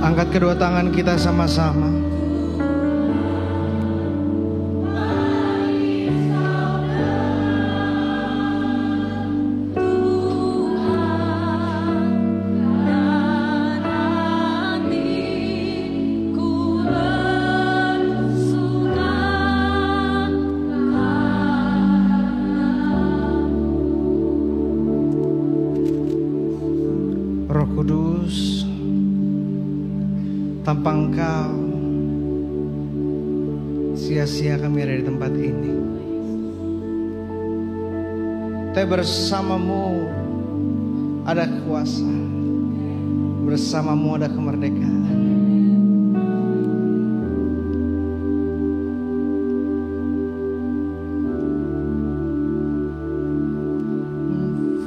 Angkat kedua tangan kita sama-sama. Roh Kudus, tanpa Engkau sia-sia kami ada di tempat ini. Tapi bersamamu ada kuasa, bersamamu ada kemerdekaan.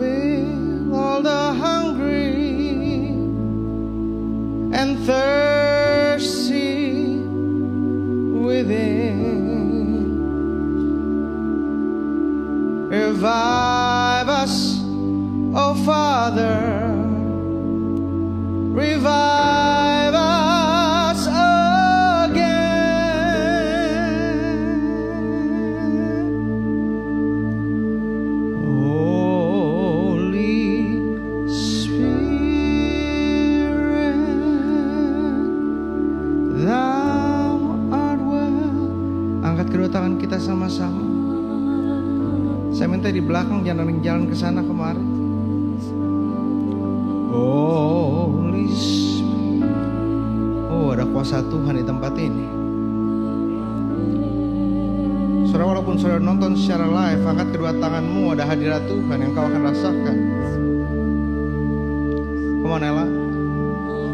Fill all the hungry and thirsty within. Revive us, oh Father. Revive us again. Holy Spirit, Thou art well. Angkat kedua tangan kita sama-sama. Saya minta di belakang jangan jalan ke sana kemari. Holy Spirit. Oh, ada kuasa Tuhan di tempat ini. Saudara, walaupun saudara nonton secara live, angkat kedua tanganmu, ada hadirat Tuhan yang kau akan rasakan. Come on, Ella.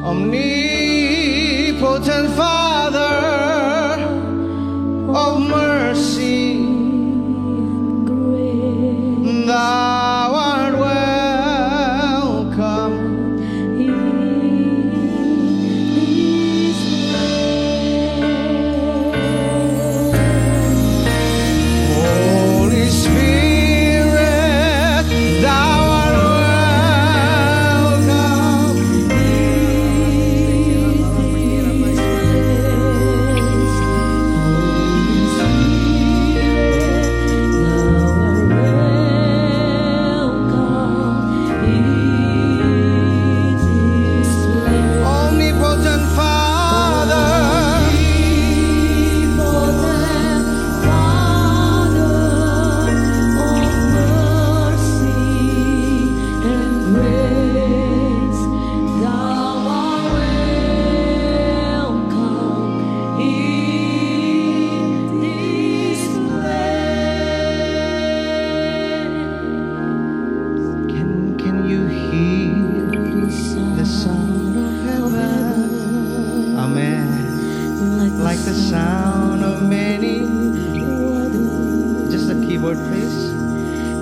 Omnipotent Father of mercy, Thou art welcome in this place. Holy Spirit, Thou art welcome in this place. Like the sound of many. Just the keyboard please.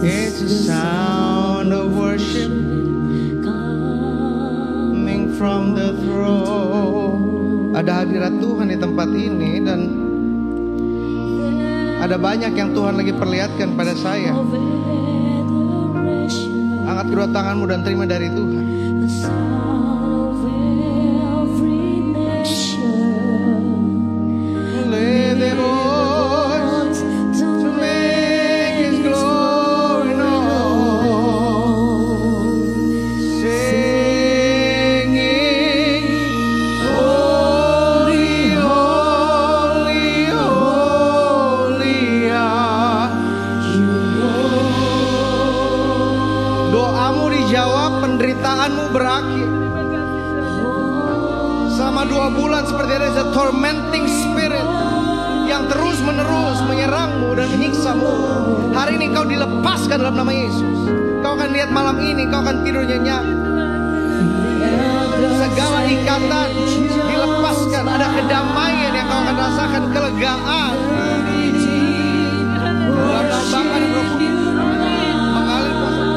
It's a sound of worship coming from the throne. Ada hadirat Tuhan di tempat ini dan ada banyak yang Tuhan lagi perlihatkan pada saya. Angkat kedua tanganmu dan terima dari Tuhan. Penderitaanmu berakhir. Selama 2 bulan seperti ada a tormenting spirit yang terus menerus menyerangmu dan menyiksamu. Hari ini kau dilepaskan dalam nama Yesus. Kau akan lihat malam ini, kau akan tidur nyenyak. Segala ikatan dilepaskan. Ada kedamaian yang kau akan rasakan, kelegaan. Bahkan Roh Kudus mengalir kuasa.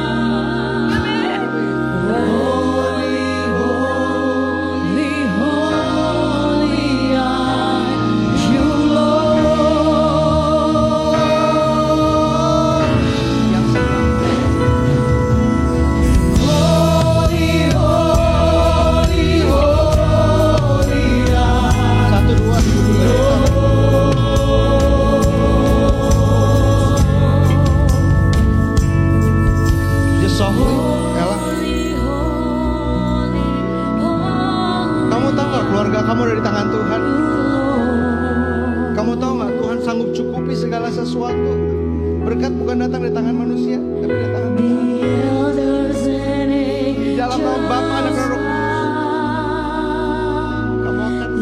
kamu ada di tangan Tuhan. Kamu tahu gak, Tuhan sanggup cukupi segala sesuatu. Berkat bukan datang dari tangan manusia, tapi dari tangan Tuhan. Di dalam nama Bapa, Anak, dan Roh Kudus, kamu akan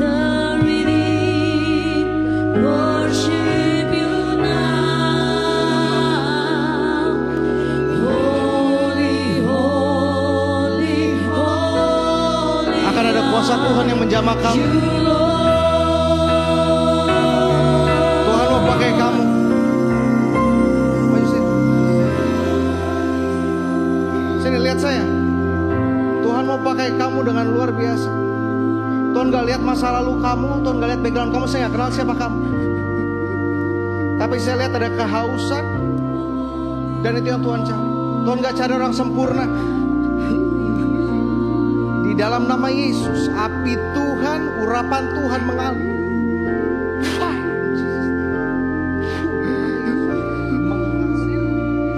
ada kuasa Tuhan yang menjamah kamu. Tuhan mau pakai kamu. Maju sini. Sini lihat saya. Tuhan mau pakai kamu dengan luar biasa. Tuhan gak lihat masa lalu kamu, Tuhan gak lihat background kamu. Saya gak kenal siapa kamu, tapi saya lihat ada kehausan, dan itu yang Tuhan cari. Tuhan gak cari orang sempurna. Di dalam nama Yesus, api Tuhan, urapan Tuhan mengalir.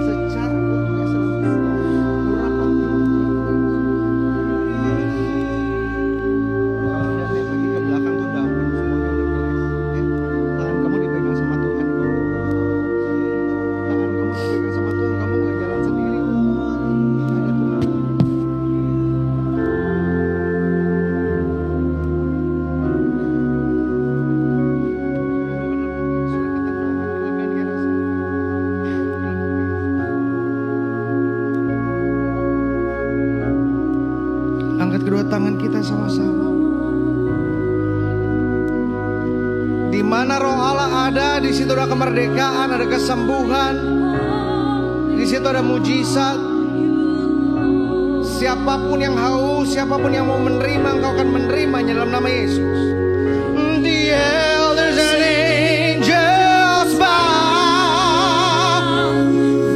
Secara luar biasa. Urapan Tuhan. Kamu lihat lagi ke belakang tuh dapur, semuanya udah beres. Tangan kamu dipegang sama Tuhan. Tangan kamu dipegang sama Tuhan, kamu gak jalan sendiri. Ada Tuhan. Angkat kedua tangan kita sama-sama. Di mana Roh Allah ada, di situ ada kemerdekaan, ada kesembuhan, di situ ada mujizat. Siapapun yang haus, siapapun yang mau menerima, engkau akan menerimanya dalam nama Yesus. The elders and angels bow,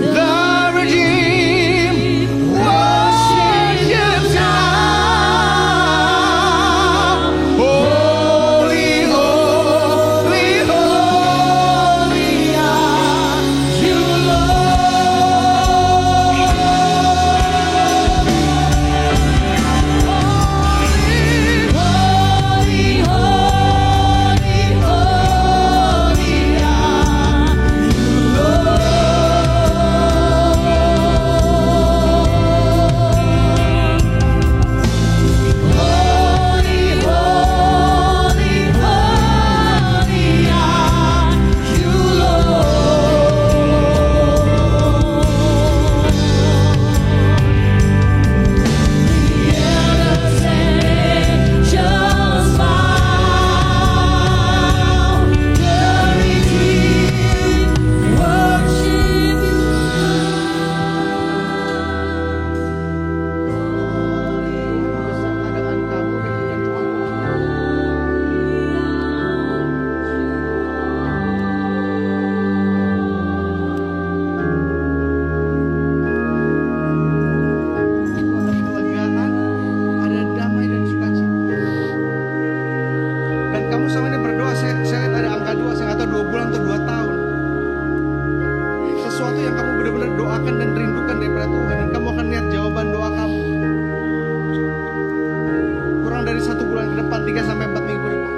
the redeemed worships now. Holy, holy, holy are you, Lord. Holy, holy, holy are you, Holy, holy, holy are you, The elders and angels bow, the redeemed worship you. Beserta dengan kamu dan bukan cuma ada kelegaan, ada damai dan sukacita. Dan kamu sama ini berdoa, saya lihat ada angka 2, saya nggak tahu 2 bulan atau 2 tahun. Sesuatu yang kamu benar-benar doakan dan rindukan daripada Tuhan, dan kamu akan lihat jawaban doa kamu. Kurang dari 1 bulan ke depan, 3 sampai 4 minggu ke depan.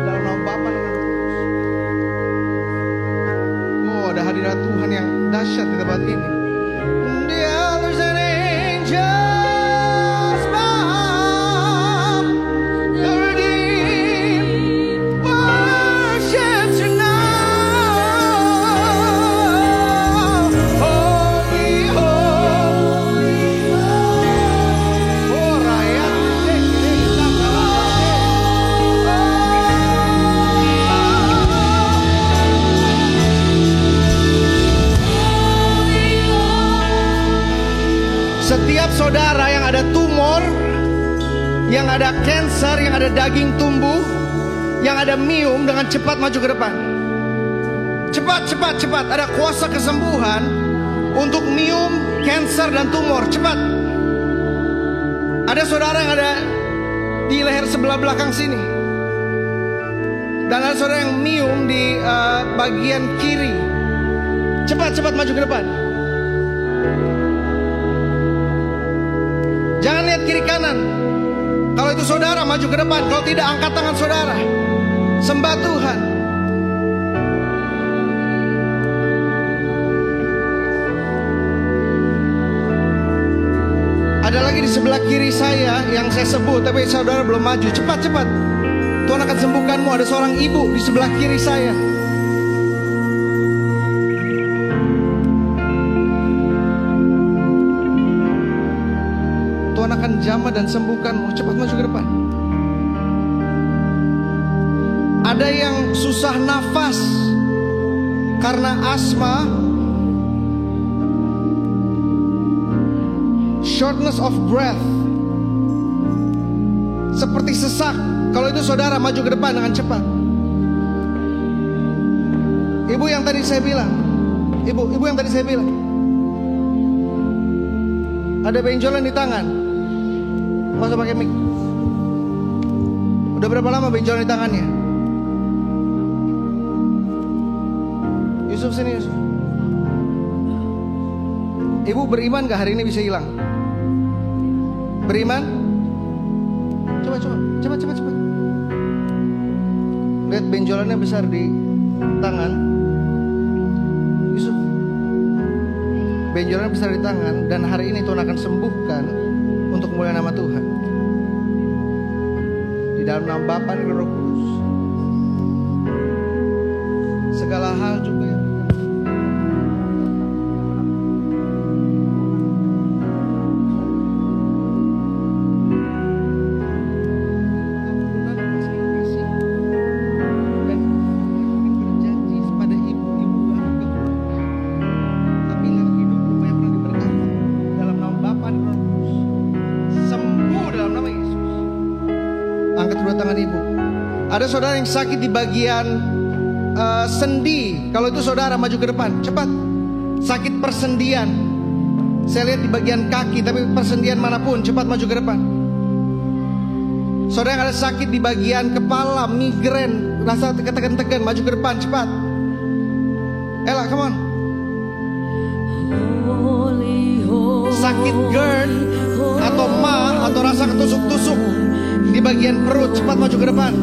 Dalam nama Bapa dan Anak, dan Roh Kudus. Oh, ada hadirat Tuhan yang dahsyat di tempat ini. The elders and angels bow, the redeemed worships you now. Holy, holy, oh rakyat setiap saudara yang ada tumor, yang ada cancer, yang ada daging tumbuh, yang ada miom, dengan cepat maju ke depan. Cepat, cepat, cepat. Ada kuasa kesembuhan untuk miom, cancer, dan tumor. Cepat. Ada saudara yang ada di leher sebelah belakang sini, dan ada saudara yang miom di bagian kiri. Cepat, cepat maju ke depan. Jangan lihat kiri kanan. Kalau itu itu saudara maju ke depan. Kalau tidak, angkat tangan saudara. Sembah Tuhan. Ada lagi di sebelah kiri saya yang saya sebut, tapi saudara belum maju. Cepat, cepat. Tuhan akan sembuhkanmu. Ada seorang ibu di sebelah kiri saya. Tuhan akan jamah dan sembuhkanmu. Cepat maju ke depan. Ada yang susah nafas karena asma, shortness of breath, seperti sesak. Kalau itu saudara maju ke depan dengan cepat. Ibu yang tadi saya bilang, ibu yang tadi saya bilang, ada benjolan di tangan. Masa pakai mic? Udah berapa lama benjolan di tangannya? Yusuf sini, Yusuf. Ibu beriman gak hari ini bisa hilang? Beriman? Coba. Lihat benjolannya besar di tangan. Yusuf, benjolannya besar di tangan. Dan hari ini Tuhan akan sembuhkan untuk kemuliaan nama Tuhan. Di dalam nama Bapa dan Roh Kudus. Segala hal juga yang ada saudara yang sakit di bagian sendi. Kalau itu saudara maju ke depan, cepat. Sakit persendian. Saya lihat di bagian kaki, tapi persendian manapun, cepat maju ke depan. Saudara yang ada sakit di bagian kepala, migrain, rasa tegan-tegan, maju ke depan, cepat. Ella, come on. Sakit GERD atau ma atau rasa ketusuk-tusuk di bagian perut, cepat maju ke depan.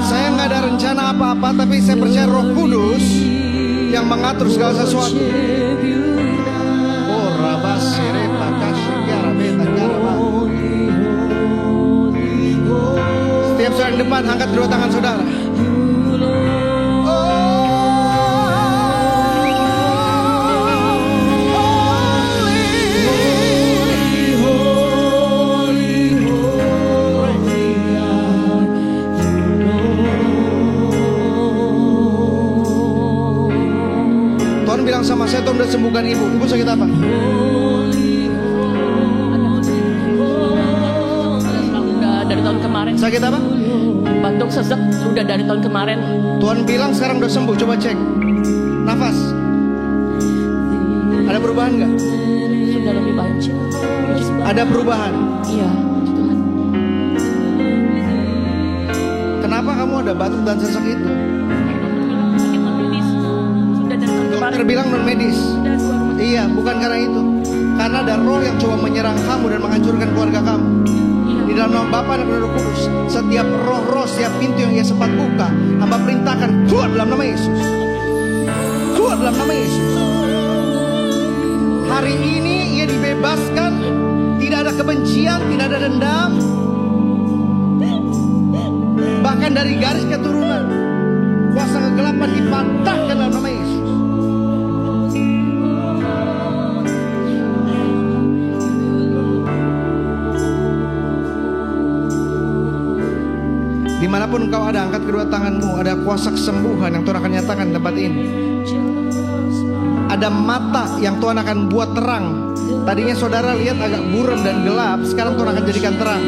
Saya nggak ada rencana apa-apa, tapi saya percaya Roh Kudus yang mengatur segala sesuatu. Oh, rabasire pakasih garabeta garaba. Setiap saudara di depan angkat kedua tangan saudara. Sama saya, Tuhan udah sembuhkan ibu. Ibu sakit apa? Udah dari tahun kemarin. Sakit apa? Batuk sesek udah dari tahun kemarin. Tuhan bilang sekarang udah sembuh. Coba cek nafas. Ada perubahan nggak? Sudah lebih baik. Ada perubahan? Iya, Tuhan. Kenapa kamu ada batuk dan sesak itu? Dokter bilang non medis. Iya, bukan karena itu. Karena ada roh yang coba menyerang kamu dan menghancurkan keluarga kamu. Di dalam nama Bapa dan Roh Kudus, setiap roh-roh, setiap pintu yang ia sempat buka, hamba perintahkan keluar dalam nama Yesus. Keluar dalam nama Yesus. Hari ini ia dibebaskan. Tidak ada kebencian, tidak ada dendam. Bahkan dari garis keturunan, kuasa kegelapan dipatahkan dalam nama Yesus. Dimanapun engkau ada, angkat kedua tanganmu. Ada kuasa kesembuhan yang Tuhan akan nyatakan di tempat ini. Ada mata yang Tuhan akan buat terang. Tadinya saudara lihat agak buram dan gelap, sekarang Tuhan akan jadikan terang.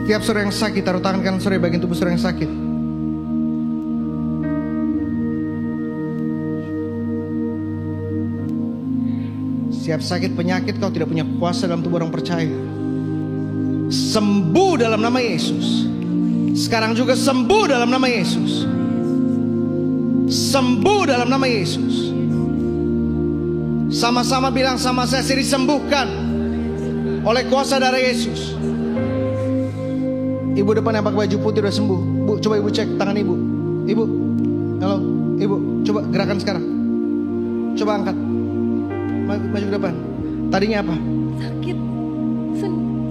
Setiap saudara yang sakit, taruh tangan kanan saudara bagian tubuh saudara yang sakit. Setiap sakit penyakit kau tidak punya kuasa dalam tubuh orang percaya. Sembuh dalam nama Yesus. Sekarang juga sembuh dalam nama Yesus. Sembuh dalam nama Yesus. Sama-sama bilang sama saya, saya disembuhkan oleh kuasa darah Yesus. Ibu depan yang pakai baju putih udah sembuh. Bu, coba ibu cek tangan ibu. Ibu, halo, ibu, coba gerakan sekarang. Coba angkat, maju ke depan. Tadinya apa?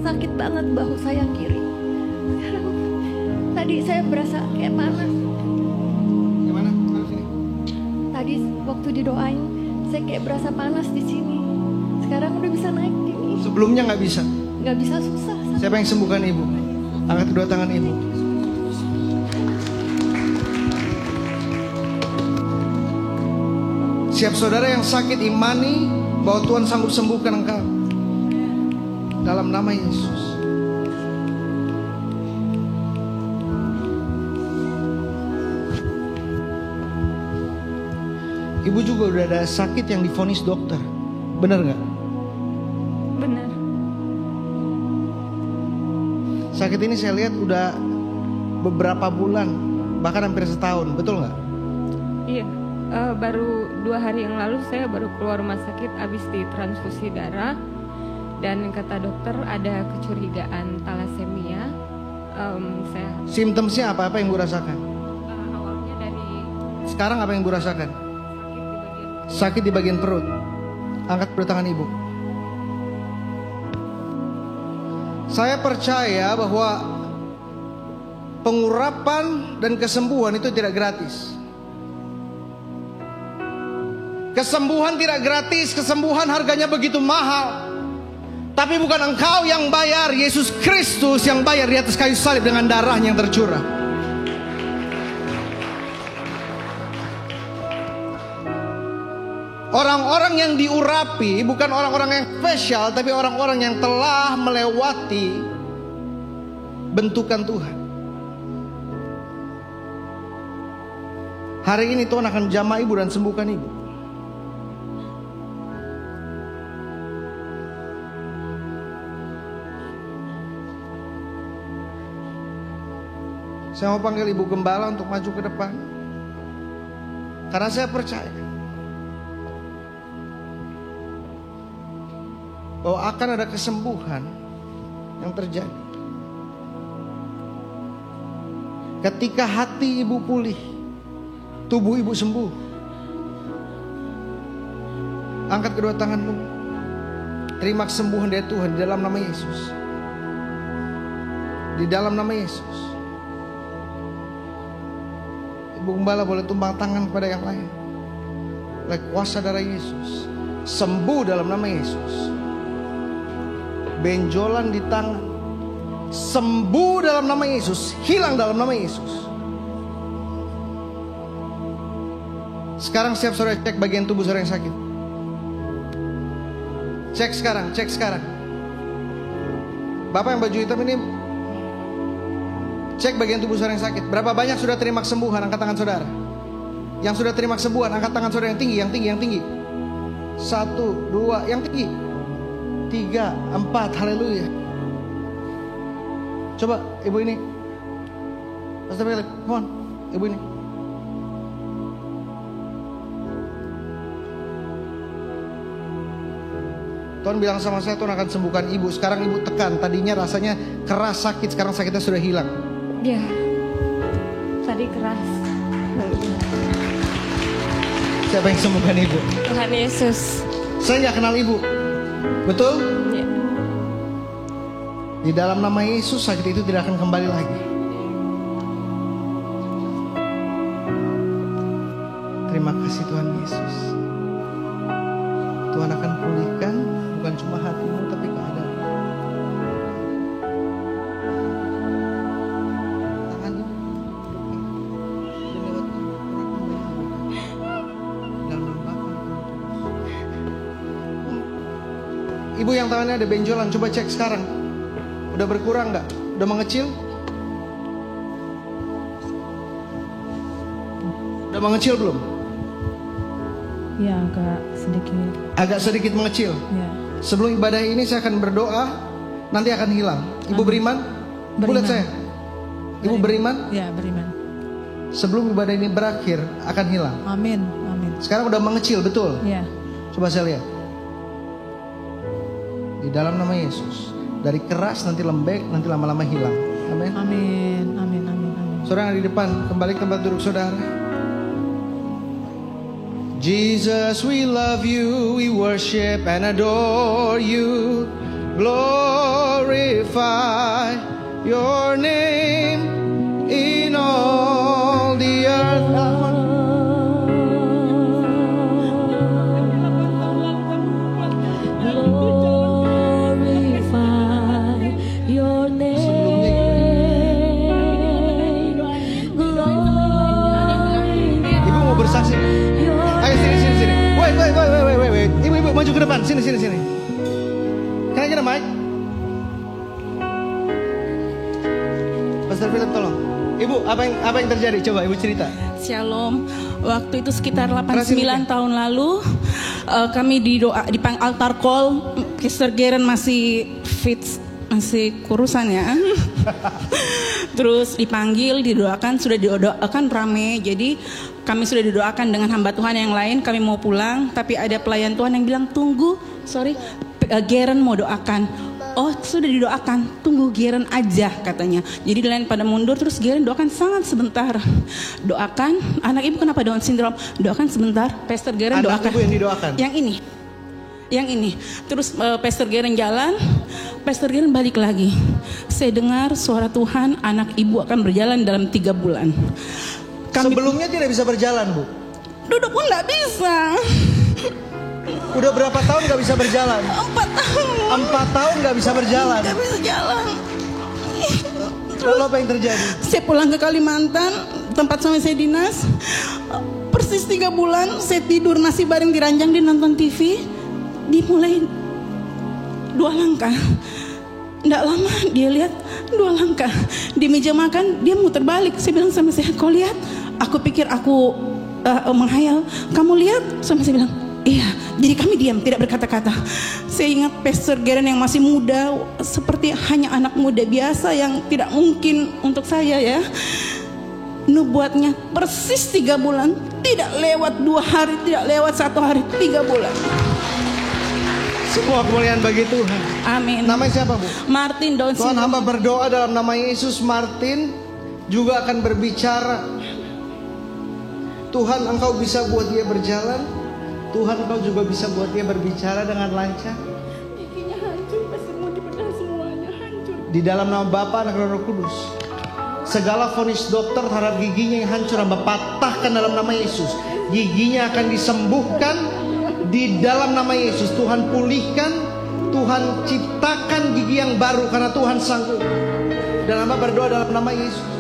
Sakit banget bahu saya kiri. Sekarang tadi saya berasa kayak panas. Gimana? Sini. Tadi waktu didoain saya kayak berasa panas di sini. Sekarang udah bisa naik gini. Sebelumnya nggak bisa. Nggak bisa, susah. Siapa yang sembuhkan ibu? Angkat kedua tangan ibu. Siap saudara yang sakit, imani bahwa Tuhan sanggup sembuhkan engkau. Dalam nama Yesus. Ibu juga udah ada sakit yang divonis dokter. Benar nggak? Benar. Sakit ini saya lihat udah beberapa bulan, bahkan hampir setahun. Betul nggak? Iya. Baru 2 hari yang lalu saya baru keluar rumah sakit habis ditransfusi darah. Dan kata dokter ada kecurigaan talasemia. Saya Simptomnya apa yang Bu rasakan? awalnya dari Sekarang apa yang Bu rasakan? sakit di bagian Sakit di bagian perut. Angkat kedua tangan ibu. Saya percaya bahwa pengurapan dan kesembuhan itu tidak gratis. Kesembuhan tidak gratis, kesembuhan harganya begitu mahal. Tapi bukan engkau yang bayar, Yesus Kristus yang bayar di atas kayu salib dengan darahnya yang tercurah. Orang-orang yang diurapi bukan orang-orang yang spesial, tapi orang-orang yang telah melewati bentukan Tuhan. Hari ini Tuhan akan jamah ibu dan sembuhkan ibu. Saya mau panggil ibu gembala untuk maju ke depan. Karena saya percaya bahwa akan ada kesembuhan yang terjadi ketika hati ibu pulih, tubuh ibu sembuh. Angkat kedua tanganmu. Terima kesembuhan dari Tuhan di dalam nama Yesus. Di dalam nama Yesus. Ibu gembala boleh tumpang tangan kepada yang lain. Oleh kuasa darah Yesus, sembuh dalam nama Yesus. Benjolan di tangan, sembuh dalam nama Yesus, hilang dalam nama Yesus. Sekarang siap saudara cek bagian tubuh saudara yang sakit. Cek sekarang, cek sekarang. Bapak yang baju hitam ini, cek bagian tubuh saudara yang sakit. Berapa banyak sudah terima kesembuhan? Angkat tangan saudara. Yang sudah terima kesembuhan, angkat tangan saudara yang tinggi, yang tinggi, yang tinggi. 1, 2, yang tinggi. 3, 4, haleluya. Coba ibu ini. Pastor Philip, come on. Ibu ini. Tuhan bilang sama saya, Tuhan akan sembuhkan ibu. Sekarang ibu tekan, tadinya rasanya keras sakit, sekarang sakitnya sudah hilang. Ya, tadi keras. Siapa yang sembuhkan ibu? Tuhan Yesus. Saya nggak kenal ibu, betul? Ya. Di dalam nama Yesus sakit itu tidak akan kembali lagi. Terima kasih Tuhan Yesus. Tuhan akan pulihkan bukan cuma hatimu tapi keadaan. Ibu yang tangannya ada benjolan, coba cek sekarang. Udah berkurang nggak? Udah mengecil? Udah mengecil belum? Ya, agak sedikit. Agak sedikit mengecil. Ya. Sebelum ibadah ini saya akan berdoa, nanti akan hilang. Ibu beriman? Ibu lihat saya. Ibu beriman? Ya, beriman. Sebelum ibadah ini berakhir akan hilang. Amin, amin. Sekarang udah mengecil, betul? Ya. Coba saya lihat. Di dalam nama Yesus. Dari keras nanti lembek, nanti lama-lama hilang. Amin. Amin, amin, amin, amin. Saudara yang di depan, kembali ke tempat duduk saudara. Jesus, we love you, we worship and adore you. Glorify your name in all the earth. Glorify your name. Ibu mau bersaksi? Ayo sini. Wait. Ibu maju ke depan. Sini. Can I get a mic? Pastor Philip tolong. Ibu, apa yang terjadi? Coba Ibu cerita. Shalom. Waktu itu sekitar Kerasi 89 tahun lalu kami di altar call. Pastor Geren masih fit, masih kurusan ya. Terus dipanggil, didoakan, sudah didoakan rame. Jadi kami sudah didoakan dengan hamba Tuhan yang lain. Kami mau pulang, tapi ada pelayan Tuhan yang bilang tunggu. Geren mau doakan. Oh sudah didoakan, tunggu Geren aja katanya. Jadi lain pada mundur, terus Geren doakan sangat sebentar. Doakan, anak ibu kenapa Down syndrome? Doakan sebentar, Pastor Geren doakan. Anak ibu yang didoakan? Yang ini. Terus Pastor Geren jalan, Pastor Geren balik lagi. Saya dengar suara Tuhan, anak ibu akan berjalan dalam 3 bulan. Sebelumnya tidak bisa berjalan, Bu? Duduk pun gak bisa. Udah berapa tahun gak bisa berjalan? 4 tahun. 4 tahun gak bisa berjalan. Gak bisa jalan. Lalu apa yang terjadi? Saya pulang ke Kalimantan, tempat suami saya dinas. Persis 3 bulan saya tidur nasi bareng di ranjang, dia nonton TV. Dimulai 2 langkah. Nggak lama dia lihat 2 langkah. Di meja makan dia muter balik. Saya bilang sama saya, kau lihat? Aku pikir aku menghayal. Kamu lihat? Sama saya bilang, iya. Jadi kami diam, tidak berkata-kata. Saya ingat Pastor Geren yang masih muda, seperti hanya anak muda biasa yang tidak mungkin untuk saya ya. Nubuatnya persis 3 bulan, tidak lewat 2 hari, tidak lewat 1 hari, 3 bulan. Semua kemuliaan bagi Tuhan. Amin. Namanya siapa, Bu? Martin Down Tuhan, syndrome. hamba berdoa dalam nama Yesus. Martin juga akan berbicara. Tuhan, Engkau bisa buat dia berjalan. Tuhan, Engkau juga bisa buat dia berbicara dengan lancar. Giginya hancur, pasti mau dibedah semuanya hancur. Di dalam nama Bapa, Anak, dan Roh Kudus, segala vonis dokter terhadap giginya yang hancur hamba patahkan dalam nama Yesus. Giginya akan disembuhkan di dalam nama Yesus. Tuhan pulihkan, Tuhan ciptakan gigi yang baru karena Tuhan sanggup. Dan hamba berdoa dalam nama Yesus.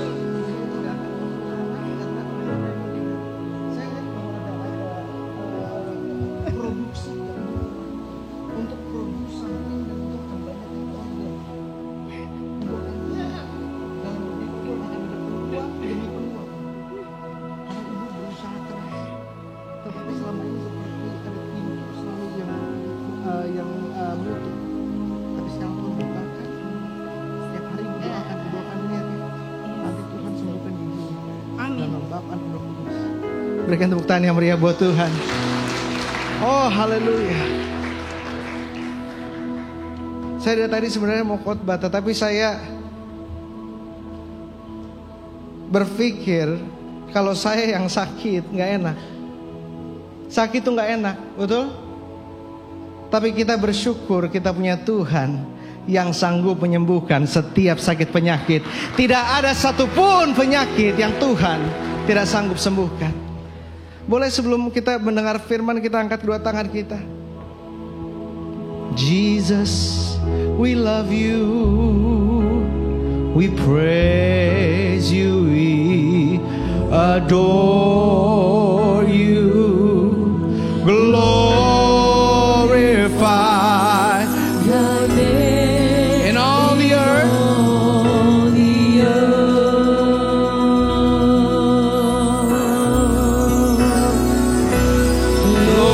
Berikan tepuk tangan yang meriah buat Tuhan. Oh, haleluya. Saya dari tadi sebenarnya mau khotbah, tetapi saya berpikir kalau saya yang sakit nggak enak. Sakit tuh nggak enak, betul? Tapi kita bersyukur kita punya Tuhan yang sanggup menyembuhkan setiap sakit penyakit. Tidak ada satupun penyakit yang Tuhan tidak sanggup sembuhkan. Boleh sebelum kita mendengar firman kita angkat 2 tangan kita. Jesus, we love you. We praise you. We adore you. Glorify your name in all the earth. Glorify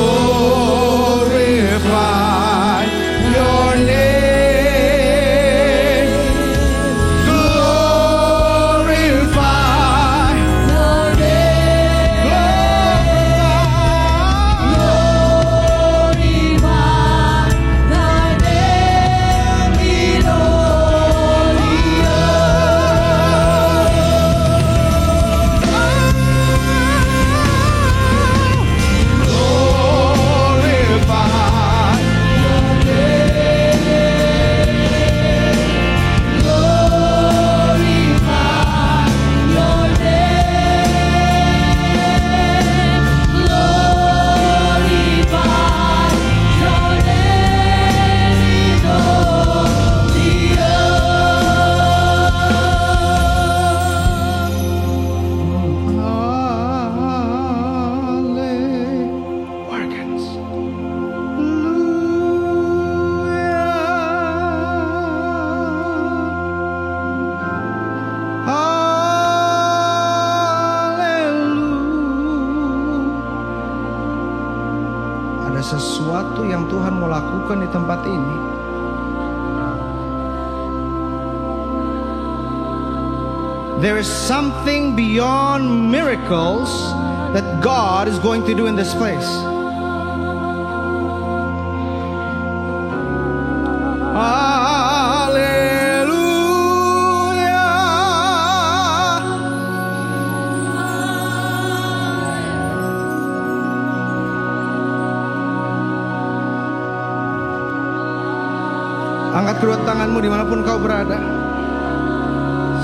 Ada sesuatu yang Tuhan mau lakukan di tempat ini. There is something beyond miracles that God is going to do in this place. Angkat kedua tanganmu dimanapun kau berada.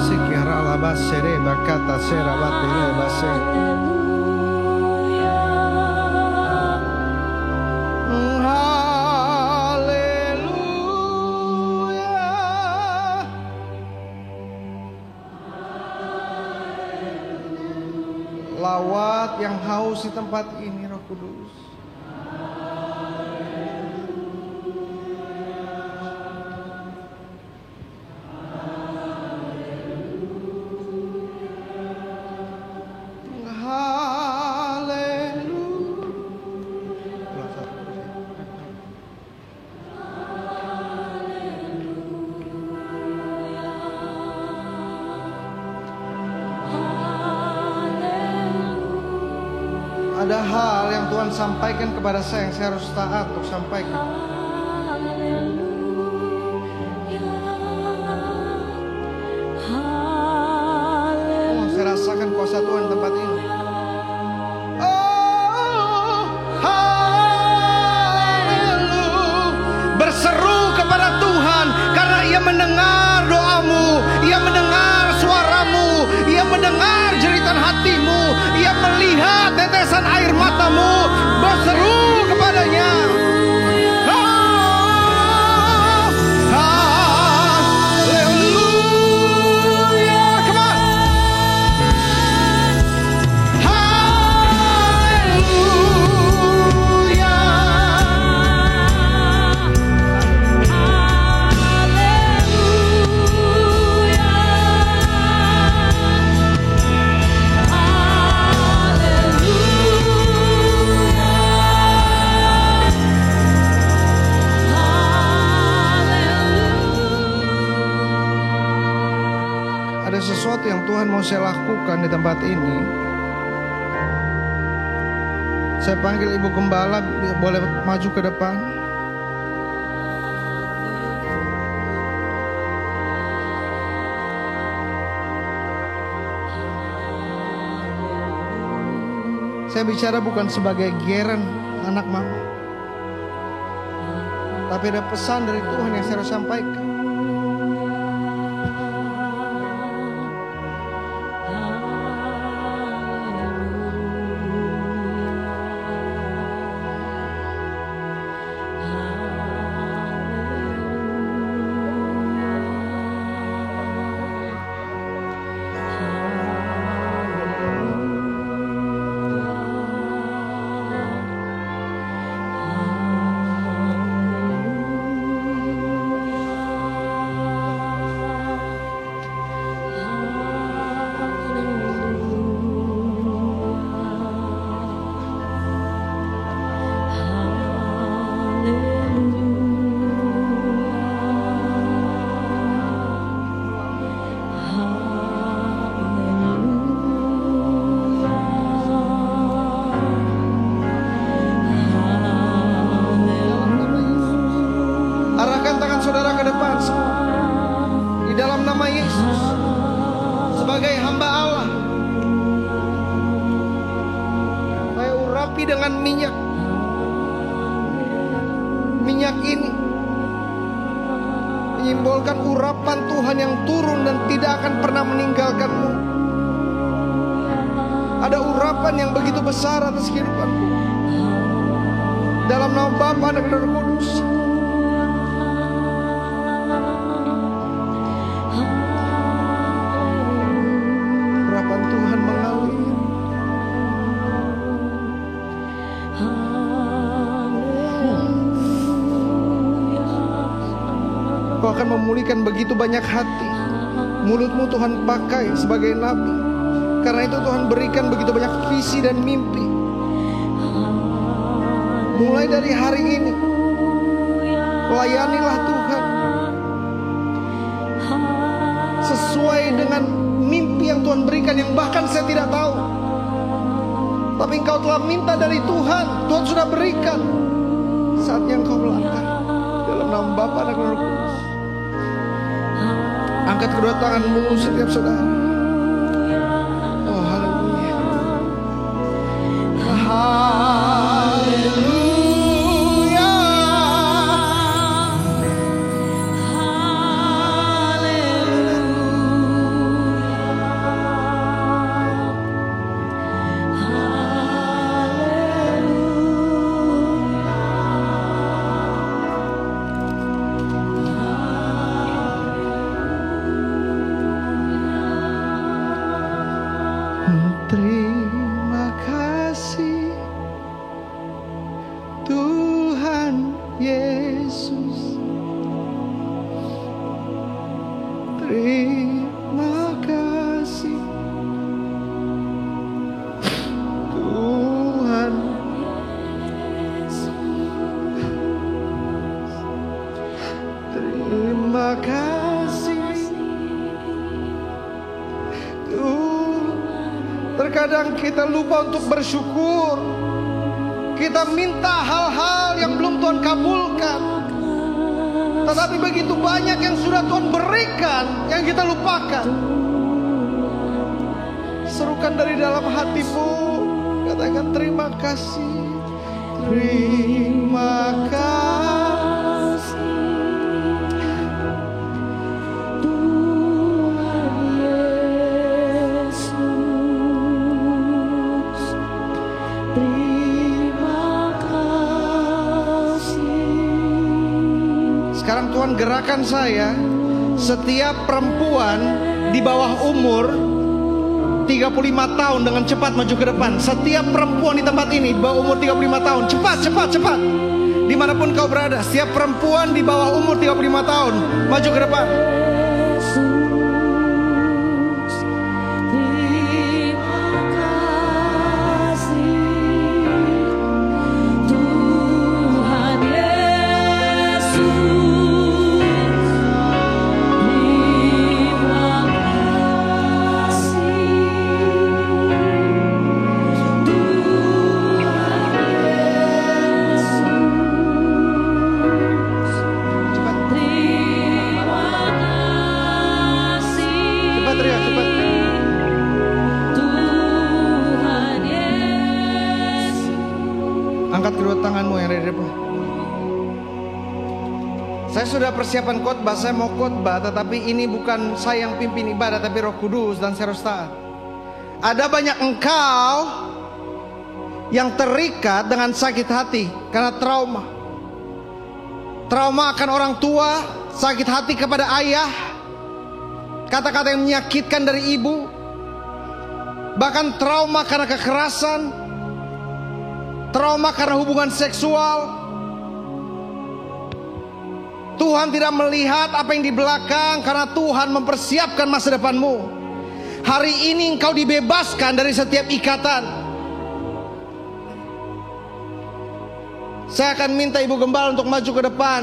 Sikira alabas sere bakata serabat bere base. Haleluya. Lawat yang haus di tempat ini, Roh Kudus. Ada hal yang Tuhan sampaikan kepada saya yang saya harus taat untuk sampaikan. Oh, saya rasakan kuasa Tuhan di tempat ini. Oh, haleluya. Berseru kepada Tuhan karena Ia mendengar doamu, Ia mendengar suaramu, Ia mendengar jeritan hatimu, Ia melihat tetesan air matamu. Berseru kepadanya. Oh, haleluya. Come on. Haleluya. Ada sesuatu yang Tuhan mau saya lakukan di tempat ini. Saya panggil Ibu Gembala, boleh maju ke depan. Saya bicara bukan sebagai geran anak mama, tapi ada pesan dari Tuhan yang saya harus sampaikan. Dengan minyak ini menyimbolkan urapan Tuhan yang turun dan tidak akan pernah meninggalkanmu. Ada urapan yang begitu besar atas kehidupanmu. Dalam nama Bapa dan Roh Kudus. Urapan Tuhan mengalir. Kau akan memulihkan begitu banyak hati. Mulutmu Tuhan pakai sebagai nabi. Karena itu Tuhan berikan begitu banyak visi dan mimpi. Mulai dari hari ini, layanilah Tuhan sesuai dengan mimpi yang Tuhan berikan, yang bahkan saya tidak tahu. Tapi engkau telah minta dari Tuhan, Tuhan sudah berikan. Saatnya engkau melangkah dalam nama Bapa dan Roh Kudus. Angkat kedua tanganmu setiap saudara. Oh, haleluya. Haleluya. Terima kasih Tuhan Yesus. Terima kasih Tuhan Yesus. Terima kasih Tuhan. Terkadang kita lupa untuk bersyukur. Kita minta hal-hal yang belum Tuhan kabulkan. Tetapi begitu banyak yang sudah Tuhan berikan yang kita lupakan. Serukan dari dalam hatimu, katakan terima kasih. Terima kasih Tuhan Yesus. Terima kasih. Sekarang Tuhan gerakan saya, setiap perempuan di bawah umur 35 tahun dengan cepat maju ke depan. Setiap perempuan di tempat ini di bawah umur 35 tahun, cepat, cepat, cepat. Dimanapun kau berada, setiap perempuan di bawah umur 35 tahun maju ke depan. Saya sudah persiapan khotbah, saya mau khotbah, tetapi ini bukan saya yang pimpin ibadah, tapi Roh Kudus dan saya harus taat. Ada banyak engkau yang terikat dengan sakit hati karena trauma. Trauma akan orang tua, sakit hati kepada ayah, kata-kata yang menyakitkan dari ibu, bahkan trauma karena kekerasan, trauma karena hubungan seksual. Tuhan tidak melihat apa yang di belakang, karena Tuhan mempersiapkan masa depanmu. Hari ini engkau dibebaskan dari setiap ikatan. Saya akan minta Ibu Gembala untuk maju ke depan,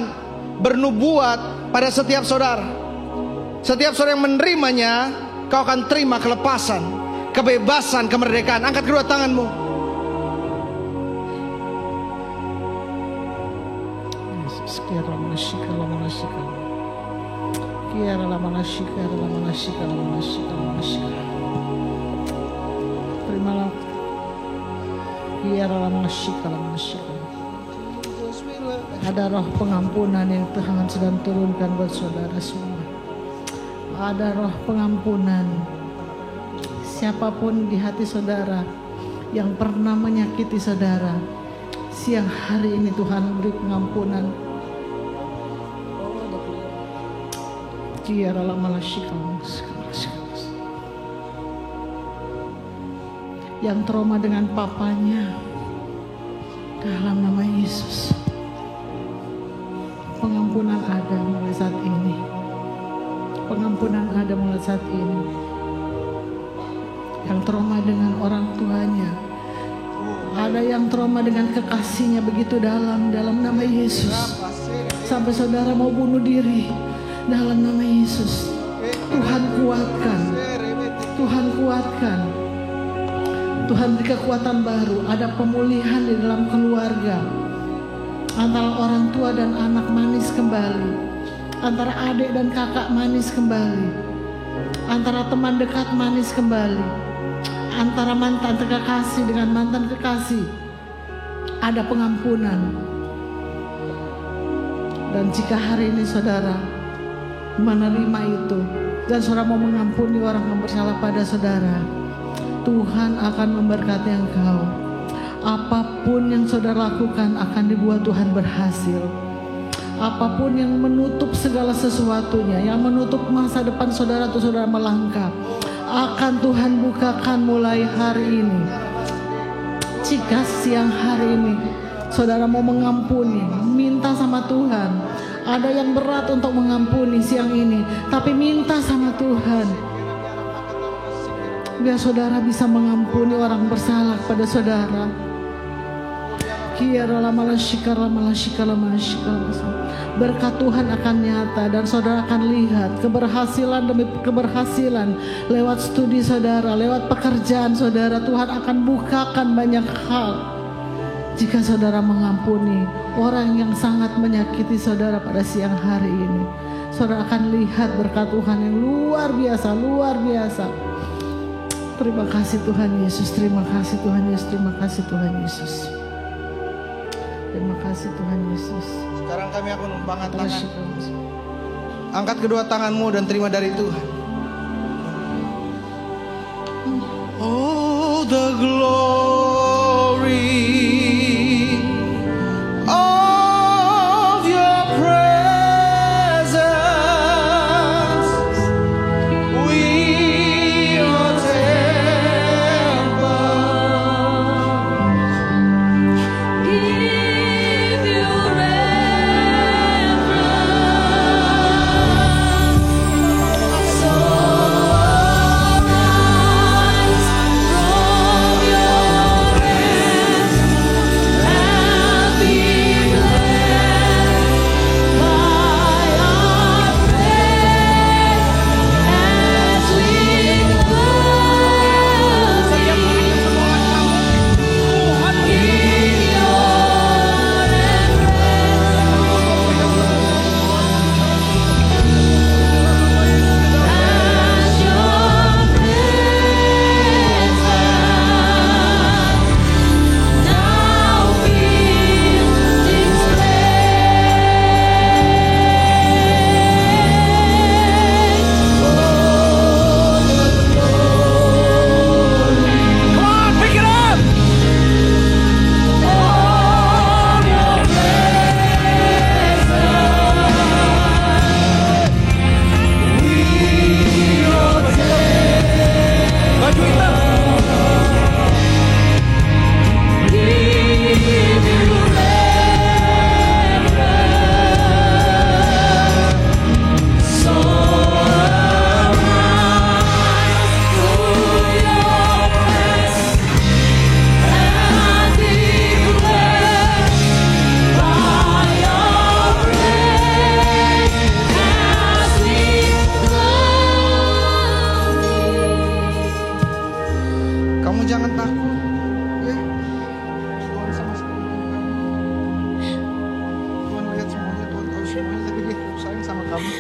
bernubuat pada setiap saudara. Setiap saudara yang menerimanya, kau akan terima kelepasan, kebebasan, kemerdekaan. Angkat kedua tanganmu. Terimalah. Ada roh pengampunan yang Tuhan sedang turunkan buat saudara semua. Ada roh pengampunan. Siapapun di hati saudara yang pernah menyakiti saudara, siang hari ini Tuhan beri pengampunan. Yang trauma dengan papanya, dalam nama Yesus, pengampunan ada mulai saat ini. Pengampunan ada mulai saat ini. Yang trauma dengan orang tuanya, ada Ada yang trauma dengan kekasihnya begitu dalam nama Yesus. Sampai saudara mau bunuh diri, dalam nama Yesus. Tuhan kuatkan. Tuhan kuatkan. Tuhan beri kekuatan baru. Ada pemulihan di dalam keluarga. Antara orang tua dan anak manis kembali. Antara adik dan kakak manis kembali. Antara teman dekat manis kembali. Antara mantan kekasih dengan mantan kekasih. Ada pengampunan. Dan jika hari ini saudara menerima itu, dan saudara mau mengampuni orang yang bersalah pada saudara, Tuhan akan memberkati engkau. Apapun yang saudara lakukan akan dibuat Tuhan berhasil. Apapun yang menutup segala sesuatunya, yang menutup masa depan saudara atau saudara melangkah, akan Tuhan bukakan mulai hari ini. Jika siang hari ini saudara mau mengampuni, minta sama Tuhan. Ada yang berat untuk mengampuni siang ini, tapi minta sama Tuhan. Biar saudara bisa mengampuni orang bersalah pada saudara. Berkat Tuhan akan nyata dan saudara akan lihat keberhasilan demi keberhasilan lewat studi saudara, lewat pekerjaan saudara. Tuhan akan bukakan banyak hal jika saudara mengampuni orang yang sangat menyakiti saudara pada siang hari ini. Saudara akan lihat berkat Tuhan yang luar biasa, luar biasa. Terima kasih Tuhan Yesus, terima kasih Tuhan Yesus, terima kasih Tuhan Yesus. Terima kasih Tuhan Yesus. Sekarang kami akan mengangkat tangan. Angkat kedua tanganmu dan terima dari Tuhan. Oh, the glory of your presence. We are temple. Give you reverence. So rise from your rest and be blessed by our praise as we close in your Kamu jangan takut, ya. Tuhan sama-sama. Tuhan lihat semuanya, Tuhan tahu semuanya, tapi Dia sayang sama kamu.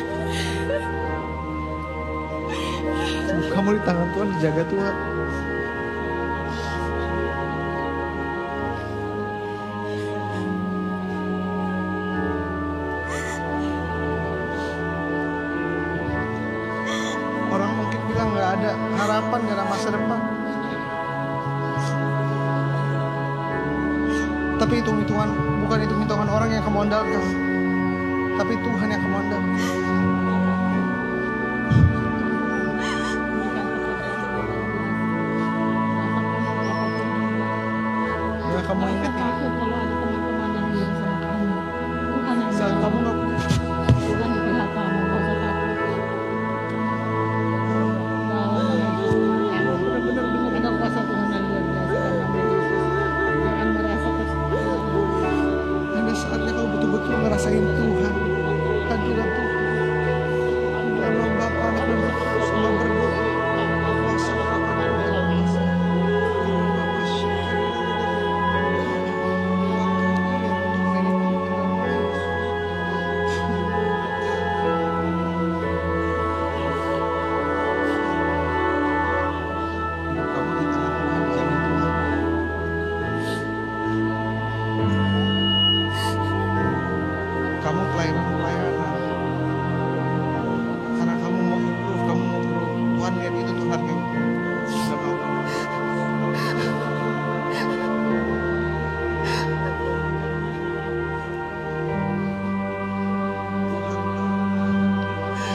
Kamu di tangan Tuhan, dijaga Tuhan. Orang mungkin bilang nggak ada harapan, nggak ada masa depan. Tapi hitung-hitungan, bukan hitung-hitungan orang yang kamu andalkan, tapi Tuhan yang kamu andalkan. Ya kamu ingat, Takut kalau ada teman-teman yang bilang sama kamu, Tuhan yang saat kamu nggak Tuhan di pihak kamu, gak usah takut. Benar-benar ada kuasa Tuhan yang luar biasa dalam nama Yesus. Jangan rasain Tuhan, hadirat Tuhan. Dalam nama Bapa, Anak, dan Roh Kudus, hamba berdoa. Kuasa urapan Tuhan, kuasa. Kamu di tangan Tuhan, dijamin Tuhan. Kamu pelayanan. Karena kamu mau improve, kamu mau grow. Tuhan lihat itu, Tuhan kamu. Sudah mau.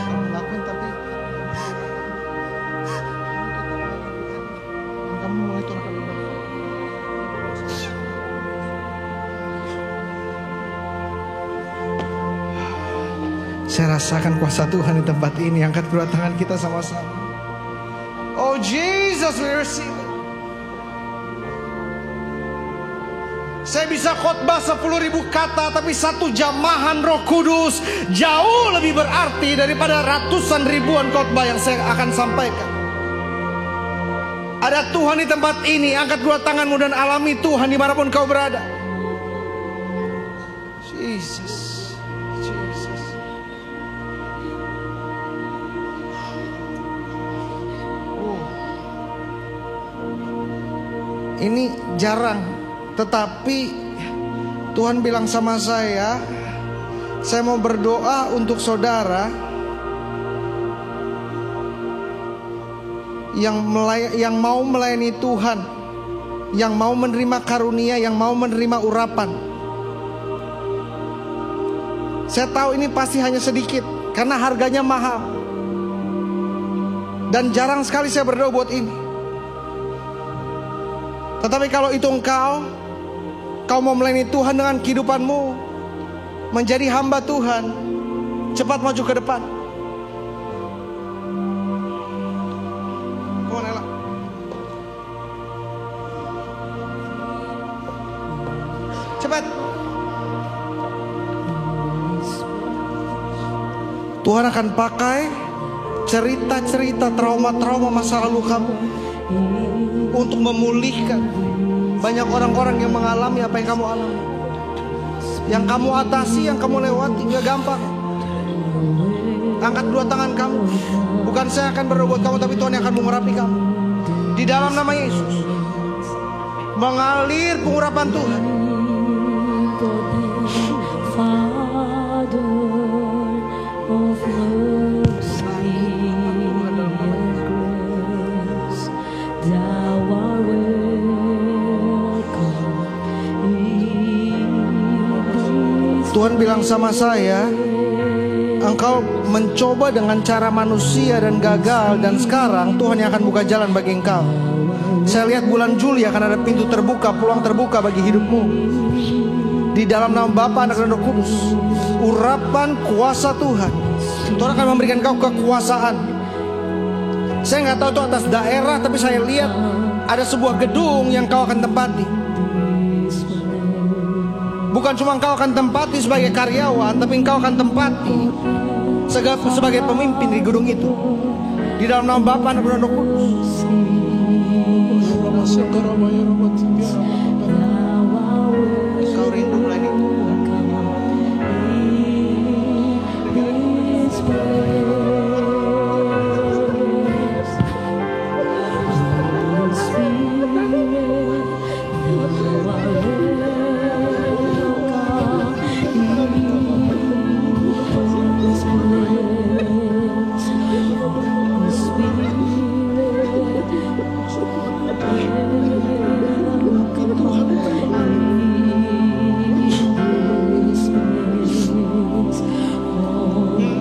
Kamu lakuin tapi kamu mulai Tuhan akan membantu. Saya rasakan kuasa Tuhan di tempat ini. Angkat kedua tangan kita sama-sama. Oh Jesus, we receive it. Saya bisa khotbah 10.000 kata, tapi satu jamahan Roh Kudus jauh lebih berarti daripada ratusan ribuan khotbah yang saya akan sampaikan. Ada Tuhan di tempat ini. Angkat dua tanganmu dan alami Tuhan dimanapun kau berada. Jesus. Ini jarang, tetapi Tuhan bilang sama saya mau berdoa untuk saudara yang mau melayani Tuhan, yang mau menerima karunia, yang mau menerima urapan. Saya tahu ini pasti hanya sedikit, karena harganya mahal. Dan jarang sekali saya berdoa buat ini. Tetapi kalau itu kau mau melayani Tuhan dengan kehidupanmu, menjadi hamba Tuhan, cepat maju ke depan. Come on, Ella. Cepat. Tuhan akan pakai cerita-cerita trauma-trauma masa lalu kamu untuk memulihkan banyak orang-orang yang mengalami apa yang kamu alami. Yang kamu atasi, yang kamu lewati, gak gampang. Angkat dua tangan kamu. Bukan saya akan berdoa buat kamu, tapi Tuhan yang akan mengurapi kamu. Di dalam nama Yesus, mengalir pengurapan Tuhan. Father of mercy and grace, Thou art welcome in this Tuhan bilang sama saya, engkau mencoba dengan cara manusia dan gagal, dan sekarang Tuhan yang akan buka jalan bagi engkau. Saya lihat bulan Juli akan ada pintu terbuka, peluang terbuka bagi hidupmu. Di dalam nama Bapa, Anak, dan Roh Kudus, urapan kuasa Tuhan. Tuhan akan memberikan kau kekuasaan. Saya nggak tahu itu atas daerah, tapi saya lihat ada sebuah gedung yang kau akan tempati. Bukan cuma kau akan tempati sebagai karyawan, tapi engkau akan tempati sebagai pemimpin di gedung itu. Di dalam nama Bapa, Anak, dan Roh Kudus. Kau rindu melayani Tuhan.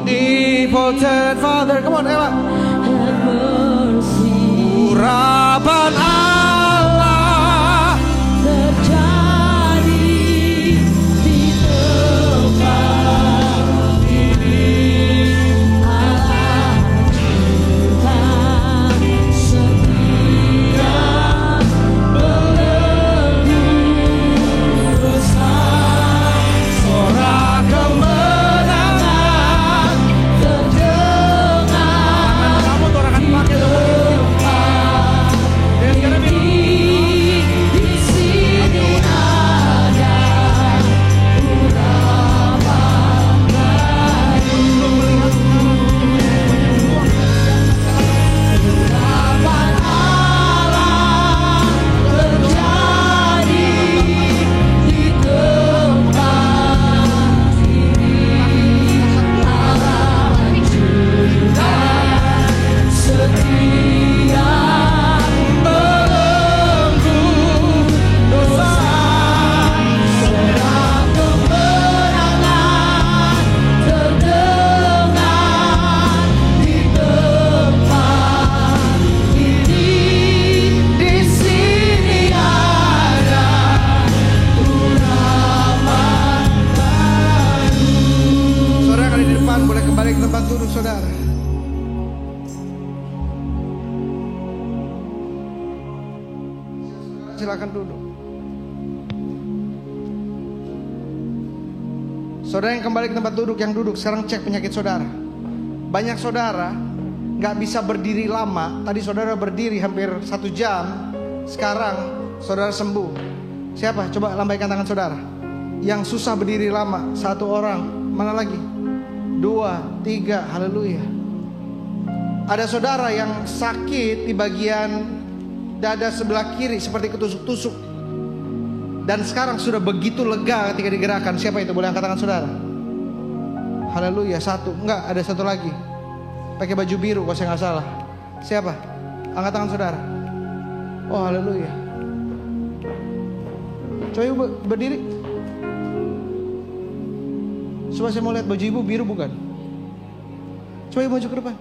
Devoted Father, come on Ella. Urapan Allah terjadi di tempat ini. Allah Tuhan setia belenggu besar. sorak kembali. saudara. Silakan duduk. Saudara yang kembali ke tempat duduk, yang duduk sekarang cek penyakit saudara. Banyak saudara gak bisa berdiri lama. Tadi saudara berdiri hampir 1 jam. Sekarang saudara sembuh. Siapa? Coba lambaikan tangan saudara. Yang susah berdiri lama. 1 orang. Mana lagi? 2, 3. Haleluya. Ada saudara yang sakit di bagian dada sebelah kiri seperti ketusuk-tusuk. Dan sekarang sudah begitu lega ketika digerakkan. Siapa itu? Boleh angkat tangan saudara? Haleluya. 1. Enggak, ada 1 lagi. Pakai baju biru kalau saya gak salah. Siapa? Angkat tangan saudara. Oh, haleluya. Coba ibu berdiri. Coba saya mau lihat baju ibu biru bukan? Coba ibu maju ke depan.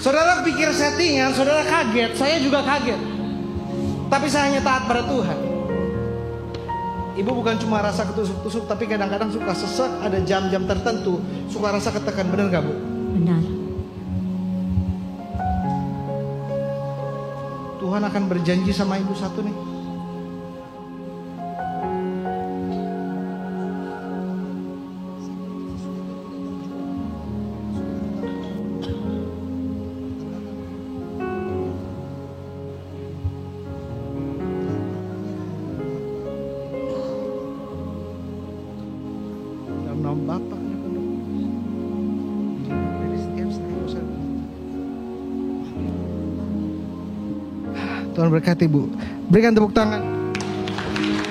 Saudara pikir settingan, saudara kaget, saya juga kaget. Tapi saya hanya taat pada Tuhan. Ibu bukan cuma rasa ketusuk-tusuk, tapi kadang-kadang suka sesak, ada jam-jam tertentu suka rasa ketekan, benar gak Bu? Benar. Tuhan akan berjanji sama ibu satu nih. Tuhan berkati Bu. Berikan tepuk tangan.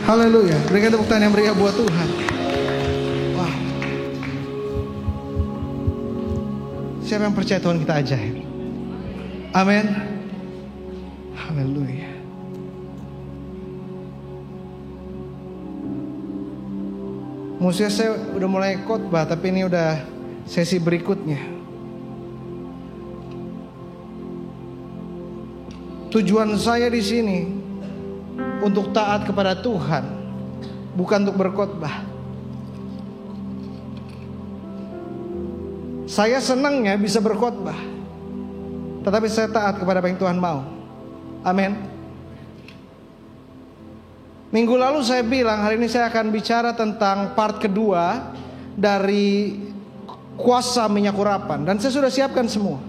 Haleluya. Berikan tepuk tangan yang meriah buat Tuhan. Wah. Siapa yang percaya Tuhan kita ajaib? Amin. Haleluya. Musuhnya saya udah mulai khotbah, tapi ini udah sesi berikutnya. Tujuan saya di sini untuk taat kepada Tuhan, bukan untuk berkhotbah. Saya senangnya bisa berkhotbah, tetapi saya taat kepada apa yang Tuhan mau. Amin. Minggu lalu saya bilang hari ini saya akan bicara tentang part kedua dari kuasa minyak urapan, dan saya sudah siapkan semua.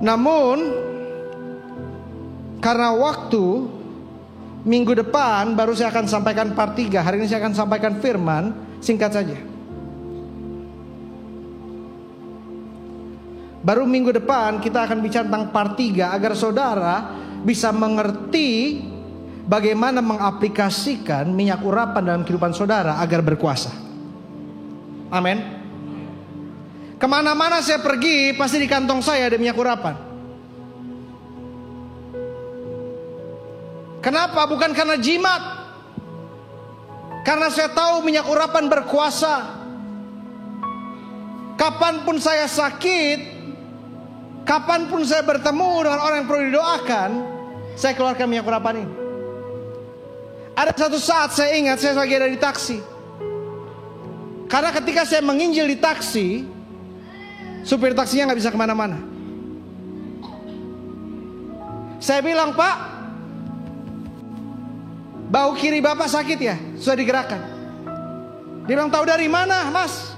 Namun karena waktu, minggu depan baru saya akan sampaikan part 3. Hari ini saya akan sampaikan firman, singkat saja. Baru minggu depan kita akan bicara tentang part 3 agar saudara bisa mengerti bagaimana mengaplikasikan minyak urapan dalam kehidupan saudara agar berkuasa. Amin. Kemana-mana saya pergi, pasti di kantong saya ada minyak urapan. Kenapa? Bukan karena jimat. Karena saya tahu minyak urapan berkuasa. Kapanpun saya sakit, kapanpun saya bertemu dengan orang yang perlu didoakan, saya keluarkan minyak urapan ini. Ada satu saat saya ingat, saya lagi ada di taksi. Karena ketika saya menginjil di taksi, supir taksinya gak bisa kemana-mana. Saya bilang, Pak, bau kiri Bapak sakit ya? Sudah digerakkan. Dia bilang, tahu dari mana Mas?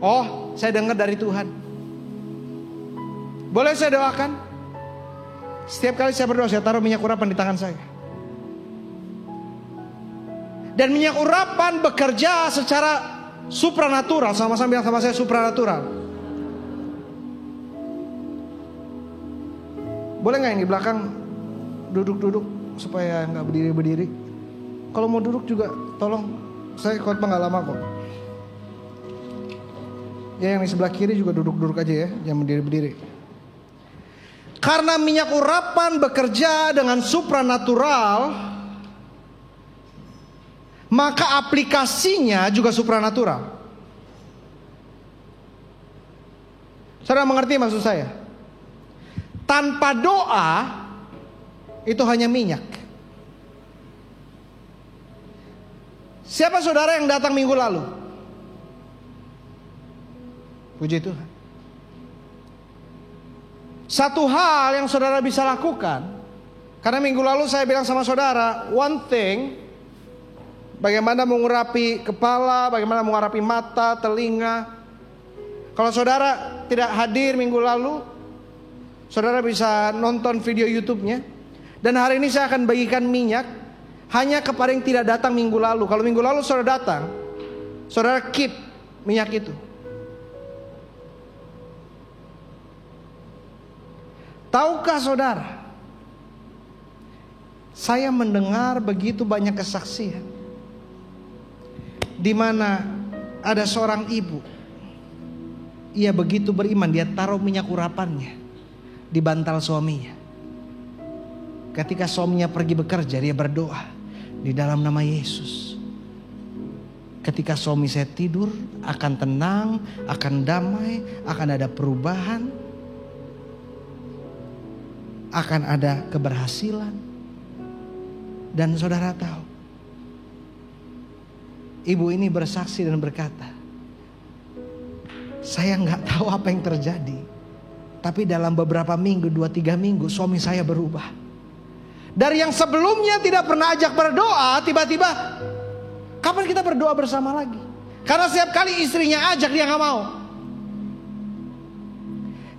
Oh, saya dengar dari Tuhan. Boleh saya doakan? Setiap kali saya berdoa, saya taruh minyak urapan di tangan saya. Dan minyak urapan bekerja secara supranatural. Sama-sama bilang sama saya, supranatural. Boleh gak yang di belakang duduk-duduk supaya nggak berdiri-berdiri. Kalau mau duduk juga tolong, saya khotbah nggak lama kok. Ya yang di sebelah kiri juga duduk-duduk aja ya, jangan berdiri-berdiri. Karena minyak urapan bekerja dengan supranatural, maka aplikasinya juga supranatural. Saudara mengerti maksud saya? Tanpa doa itu hanya minyak. Siapa saudara yang datang minggu lalu? Puji Tuhan. Satu hal yang saudara bisa lakukan, karena minggu lalu saya bilang sama saudara, one thing, bagaimana mengurapi kepala, bagaimana mengurapi mata, telinga. Kalau saudara tidak hadir minggu lalu, saudara bisa nonton video YouTube-nya. Dan hari ini saya akan bagikan minyak hanya kepada yang tidak datang minggu lalu. Kalau minggu lalu saudara datang, saudara keep minyak itu. Tahukah saudara, saya mendengar begitu banyak kesaksian di mana ada seorang ibu, ia begitu beriman, dia taruh minyak urapannya di bantal suaminya. Ketika suaminya pergi bekerja, dia berdoa di dalam nama Yesus. Ketika suami saya tidur, akan tenang, akan damai, akan ada perubahan, akan ada keberhasilan. Dan saudara tahu, ibu ini bersaksi dan berkata, saya nggak tahu apa yang terjadi, tapi dalam beberapa minggu, 2-3 minggu, suami saya berubah. Dari yang sebelumnya tidak pernah ajak berdoa, tiba-tiba, kapan kita berdoa bersama lagi? Karena setiap kali istrinya ajak, dia nggak mau.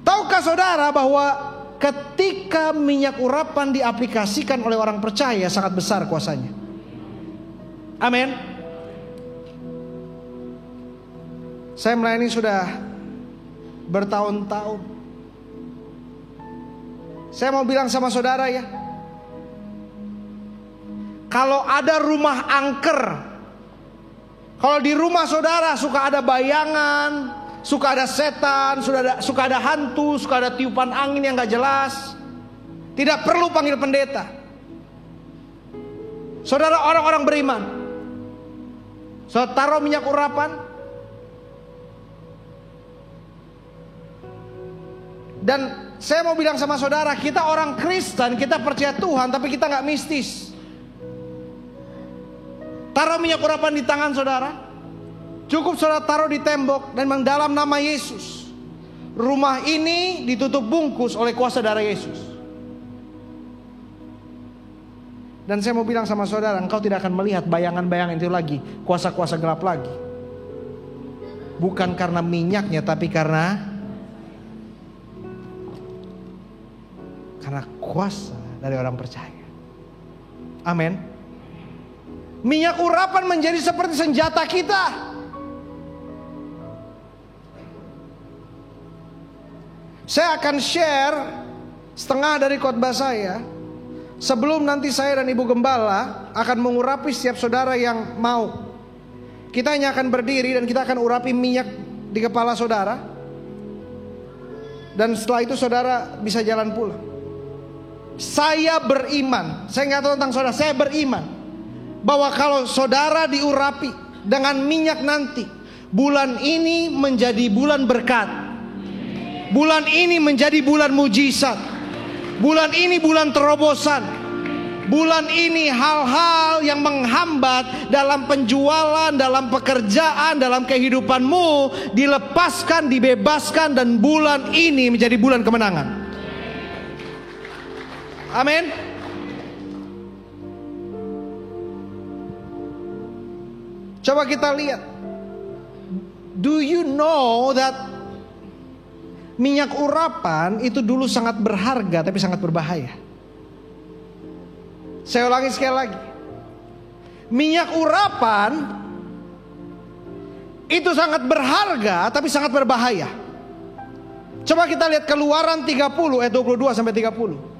Tahukah saudara bahwa ketika minyak urapan diaplikasikan oleh orang percaya, sangat besar kuasanya. Amin. Saya melayani sudah bertahun-tahun. Saya mau bilang sama saudara ya, kalau ada rumah angker, kalau di rumah saudara suka ada bayangan, suka ada setan, suka ada hantu, suka ada tiupan angin yang gak jelas, tidak perlu panggil pendeta. Saudara orang-orang beriman, saudara taruh minyak urapan, dan saya mau bilang sama saudara, kita orang Kristen, kita percaya Tuhan, tapi kita gak mistis. Taruh minyak urapan di tangan saudara, cukup saudara taruh di tembok dan dalam nama Yesus, rumah ini ditutup bungkus oleh kuasa darah Yesus. Dan saya mau bilang sama saudara, engkau tidak akan melihat bayangan-bayangan itu lagi, kuasa-kuasa gelap lagi. Bukan karena minyaknya, tapi karena kuasa dari orang percaya. Amin. Minyak urapan menjadi seperti senjata kita. Saya akan share setengah dari khotbah saya sebelum nanti saya dan Ibu Gembala akan mengurapi setiap saudara yang mau. Kita hanya akan berdiri dan kita akan urapi minyak di kepala saudara. Dan setelah itu saudara bisa jalan pulang. Saya beriman, saya nggak tahu tentang saudara, saya beriman bahwa kalau saudara diurapi dengan minyak nanti, bulan ini menjadi bulan berkat. Bulan ini menjadi bulan mujizat. Bulan ini bulan terobosan. Bulan ini hal-hal yang menghambat dalam penjualan, dalam pekerjaan, dalam kehidupanmu dilepaskan, dibebaskan, dan bulan ini menjadi bulan kemenangan. Amin. Coba kita lihat. Do you know that minyak urapan itu dulu sangat berharga tapi sangat berbahaya? Saya ulangi sekali lagi. Minyak urapan itu sangat berharga tapi sangat berbahaya. Coba kita lihat Keluaran 30 ayat 22 sampai 30.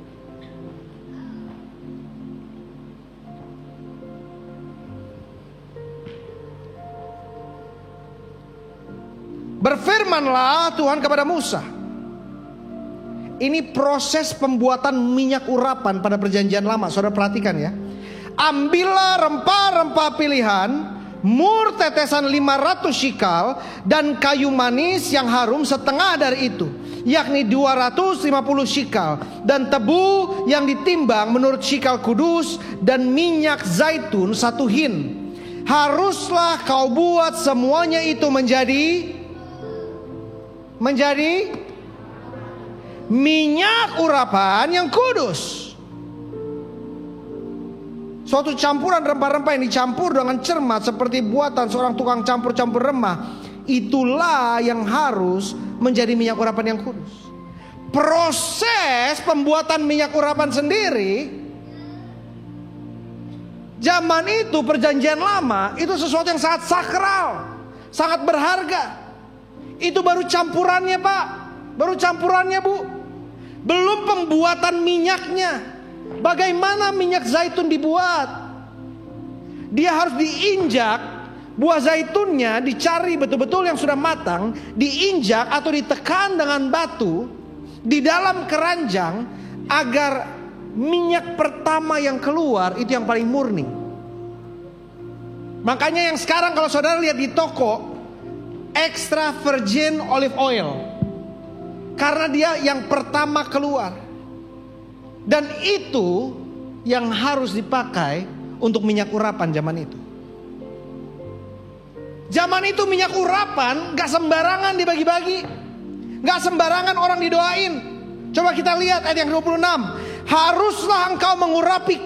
Berfirmanlah Tuhan kepada Musa. Ini proses pembuatan minyak urapan pada perjanjian lama. Saudara perhatikan ya. Ambillah rempah-rempah pilihan, mur tetesan 500 shikal, dan kayu manis yang harum setengah dari itu, yakni 250 shikal, dan tebu yang ditimbang menurut shikal kudus, dan minyak zaitun 1 hin. Haruslah kau buat semuanya itu menjadi minyak urapan yang kudus. Suatu campuran rempah-rempah yang dicampur dengan cermat seperti buatan seorang tukang campur-campur remah, itulah yang harus menjadi minyak urapan yang kudus. Proses pembuatan minyak urapan sendiri, zaman itu perjanjian lama, itu sesuatu yang sangat sakral, sangat berharga. Itu baru campurannya Pak, baru campurannya Bu, belum pembuatan minyaknya. Bagaimana minyak zaitun dibuat? Dia harus diinjak, buah zaitunnya dicari betul-betul yang sudah matang, diinjak atau ditekan dengan batu di dalam keranjang agar minyak pertama yang keluar itu yang paling murni. Makanya yang sekarang kalau saudara lihat di toko, extra virgin olive oil, karena dia yang pertama keluar. Dan itu yang harus dipakai untuk minyak urapan zaman itu. Zaman itu minyak urapan gak sembarangan dibagi-bagi, gak sembarangan orang didoain. Coba kita lihat ayat yang 26. Haruslah engkau mengurapi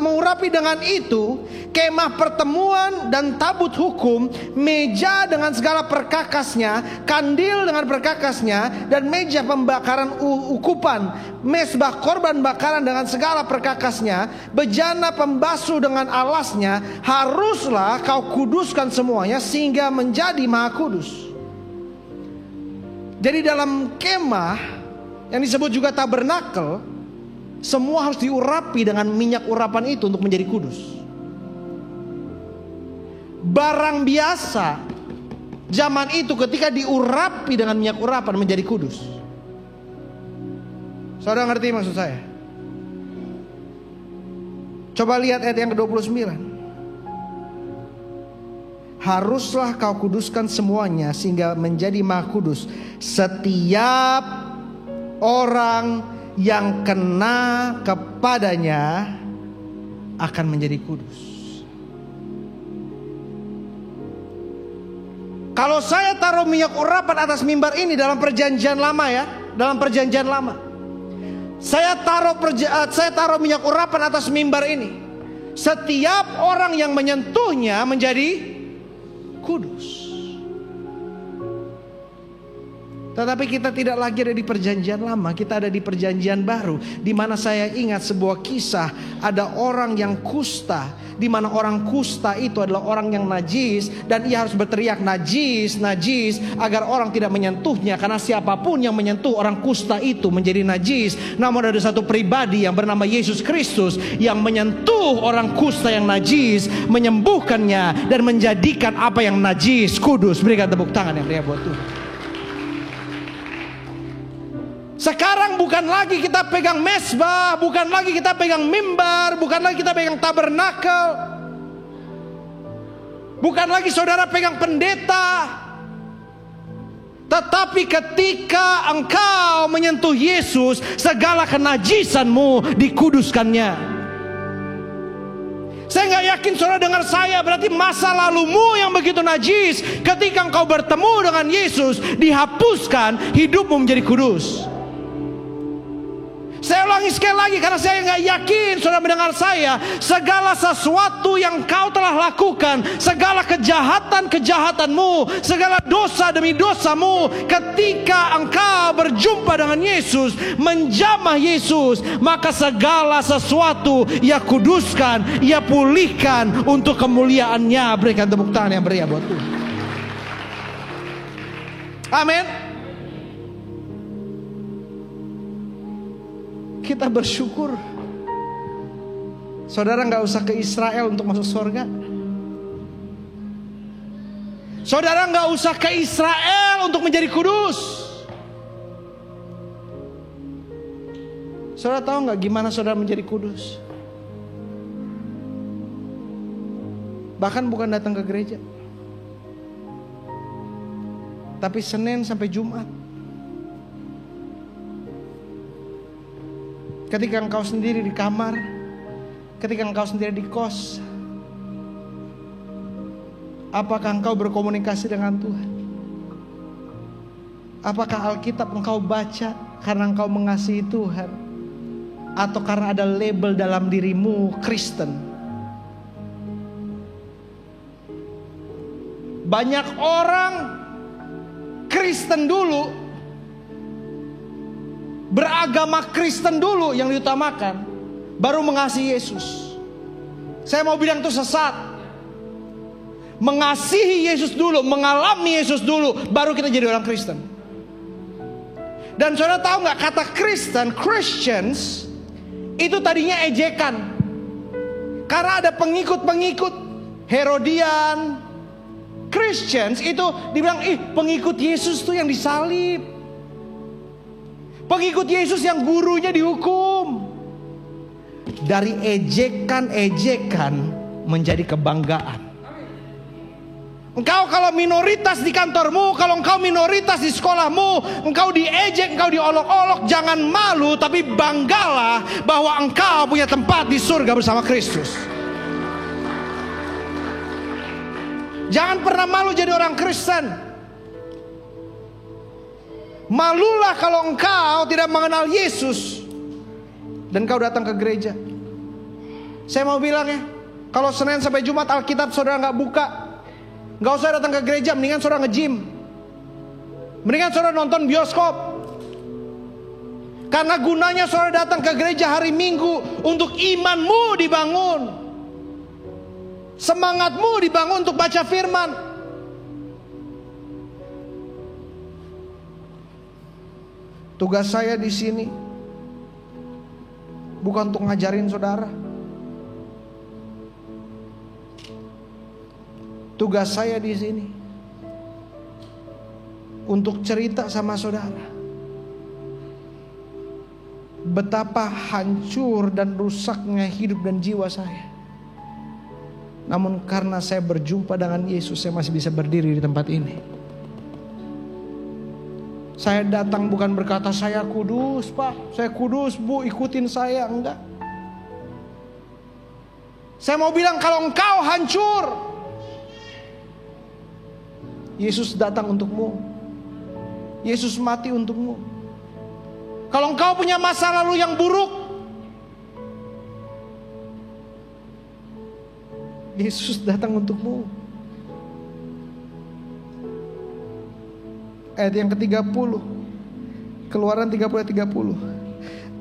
mengurapi dengan itu kemah pertemuan dan tabut hukum, meja dengan segala perkakasnya, kandil dengan perkakasnya, dan meja pembakaran ukupan, mesbah korban bakaran dengan segala perkakasnya, bejana pembasuh dengan alasnya. Haruslah kau kuduskan semuanya sehingga menjadi maha kudus. Jadi dalam kemah yang disebut juga tabernakel, semua harus diurapi dengan minyak urapan itu untuk menjadi kudus. Barang biasa zaman itu ketika diurapi dengan minyak urapan menjadi kudus. Saudara ngerti maksud saya? Coba lihat ayat yang ke-29. Haruslah kau kuduskan semuanya sehingga menjadi maha kudus. Setiap orang yang kena kepadanya akan menjadi kudus. Kalau saya taruh minyak urapan atas mimbar ini dalam perjanjian lama ya, dalam perjanjian lama, saya taruh minyak urapan atas mimbar ini, setiap orang yang menyentuhnya menjadi kudus. Tetapi kita tidak lagi ada di perjanjian lama, kita ada di perjanjian baru, di mana saya ingat sebuah kisah, ada orang yang kusta, di mana orang kusta itu adalah orang yang najis, dan ia harus berteriak najis, najis, agar orang tidak menyentuhnya, karena siapapun yang menyentuh orang kusta itu menjadi najis. Namun ada satu pribadi yang bernama Yesus Kristus yang menyentuh orang kusta yang najis, menyembuhkannya dan menjadikan apa yang najis kudus. Berikan tepuk tangan yang meriah buat Tuhan. Sekarang bukan lagi kita pegang mesbah, bukan lagi kita pegang mimbar, bukan lagi kita pegang tabernakel, bukan lagi saudara pegang pendeta. Tetapi ketika engkau menyentuh Yesus, segala kenajisanmu dikuduskannya. Saya gak yakin saudara dengar saya, berarti masa lalumu yang begitu najis, ketika engkau bertemu dengan Yesus, dihapuskan, hidupmu menjadi kudus. Saya ulangi sekali lagi karena saya gak yakin saudara mendengar saya. Segala sesuatu yang kau telah lakukan, segala kejahatan-kejahatanmu, segala dosa demi dosamu, ketika engkau berjumpa dengan Yesus, menjamah Yesus, maka segala sesuatu ia kuduskan, ia pulihkan untuk kemuliaannya. Berikan tepuk tangan yang meriah buat Tuhan. Amin. Kita bersyukur saudara gak usah ke Israel untuk masuk surga. Saudara gak usah ke Israel untuk menjadi kudus. Saudara tahu gak gimana saudara menjadi kudus? Bahkan bukan datang ke gereja, tapi Senin sampai Jumat, ketika engkau sendiri di kamar, ketika engkau sendiri di kos, Apakah engkau berkomunikasi dengan Tuhan? Apakah Alkitab engkau baca karena engkau mengasihi Tuhan, atau karena ada label dalam dirimu Kristen? Banyak orang Kristen dulu, beragama Kristen dulu yang diutamakan, baru mengasihi Yesus. Saya mau bilang itu sesat. Mengasihi Yesus dulu, mengalami Yesus dulu, baru kita jadi orang Kristen. Dan saudara tahu nggak, kata Kristen, Christians, itu tadinya ejekan. Karena ada pengikut-pengikut Herodian. Christians itu dibilang, pengikut Yesus tuh yang disalib. Pengikut Yesus yang gurunya dihukum. Dari ejekan-ejekan menjadi kebanggaan. Engkau kalau minoritas di kantormu, kalau engkau minoritas di sekolahmu, engkau diejek, engkau diolok-olok, jangan malu, tapi banggalah bahwa engkau punya tempat di surga bersama Kristus. Jangan pernah malu jadi orang Kristen. Malulah kalau engkau tidak mengenal Yesus dan engkau datang ke gereja. Saya mau bilang ya, kalau Senin sampai Jumat Alkitab saudara nggak buka, nggak usah datang ke gereja, mendingan saudara nge-gym, mendingan saudara nonton bioskop. Karena gunanya saudara datang ke gereja hari Minggu untuk imanmu dibangun, semangatmu dibangun untuk baca firman. Tugas saya di sini bukan untuk ngajarin saudara. Tugas saya di sini untuk cerita sama saudara betapa hancur dan rusaknya hidup dan jiwa saya. Namun karena saya berjumpa dengan Yesus, saya masih bisa berdiri di tempat ini. Saya datang bukan berkata saya kudus Pak, saya kudus Bu, ikutin saya. Enggak. Saya mau bilang kalau engkau hancur, Yesus datang untukmu. Yesus mati untukmu. Kalau engkau punya masa lalu yang buruk, Yesus datang untukmu. Ayat yang ke-30, Keluaran 30:30.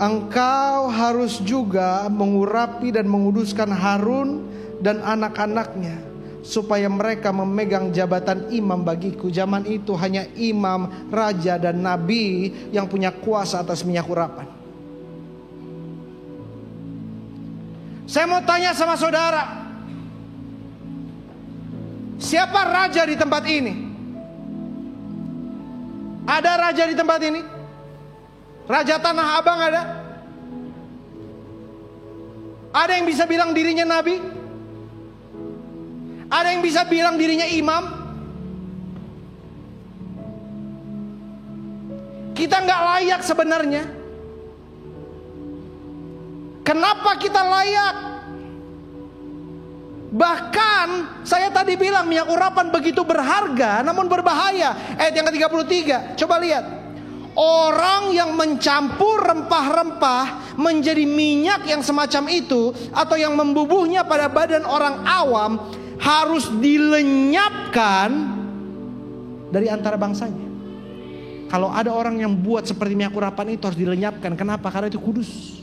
Engkau harus juga mengurapi dan menguduskan Harun dan anak-anaknya, supaya mereka memegang jabatan imam bagiku. Zaman itu hanya imam, raja, dan nabi yang punya kuasa atas minyak urapan. Saya mau tanya sama saudara, siapa raja di tempat ini? Ada raja di tempat ini? Raja Tanah Abang ada? Ada yang bisa bilang dirinya nabi? Ada yang bisa bilang dirinya imam? Kita nggak layak sebenarnya. Kenapa kita layak? Bahkan saya tadi bilang minyak urapan begitu berharga namun berbahaya. Ayat yang ke-33, coba lihat. Orang yang mencampur rempah-rempah menjadi minyak yang semacam itu, atau yang membubuhnya pada badan orang awam, harus dilenyapkan dari antara bangsanya. Kalau ada orang yang buat seperti minyak urapan itu, harus dilenyapkan. Kenapa? Karena itu kudus.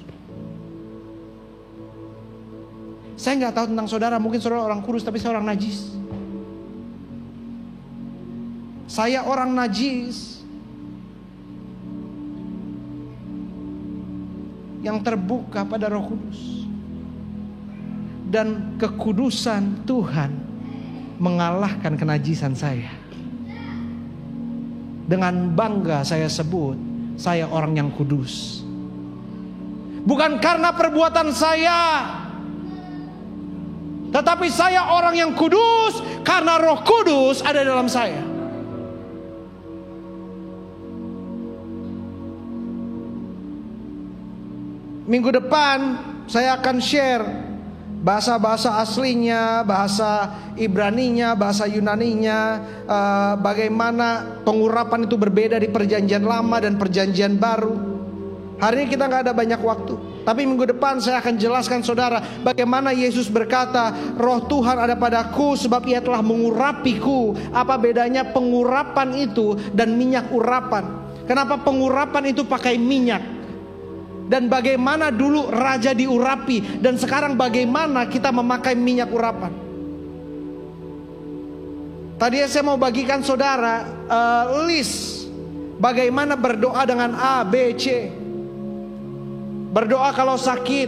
Saya nggak tahu tentang saudara, mungkin saudara orang kudus, tapi saya orang najis. Saya orang najis yang terbuka pada Roh Kudus. Dan kekudusan Tuhan mengalahkan kenajisan saya. Dengan bangga saya sebut, saya orang yang kudus. Bukan karena perbuatan saya, tetapi saya orang yang kudus karena Roh Kudus ada dalam saya. Minggu depan saya akan share bahasa-bahasa aslinya, bahasa Ibraninya, bahasa Yunaninya, bagaimana pengurapan itu berbeda di perjanjian lama dan perjanjian baru. Hari ini kita gak ada banyak waktu, tapi minggu depan saya akan jelaskan saudara bagaimana Yesus berkata, Roh Tuhan ada padaku sebab Ia telah mengurapiku. Apa bedanya pengurapan itu dan minyak urapan? Kenapa pengurapan itu pakai minyak? Dan bagaimana dulu raja diurapi, dan sekarang bagaimana kita memakai minyak urapan? Tadi saya mau bagikan saudara list bagaimana berdoa dengan A, B, C. Berdoa kalau sakit.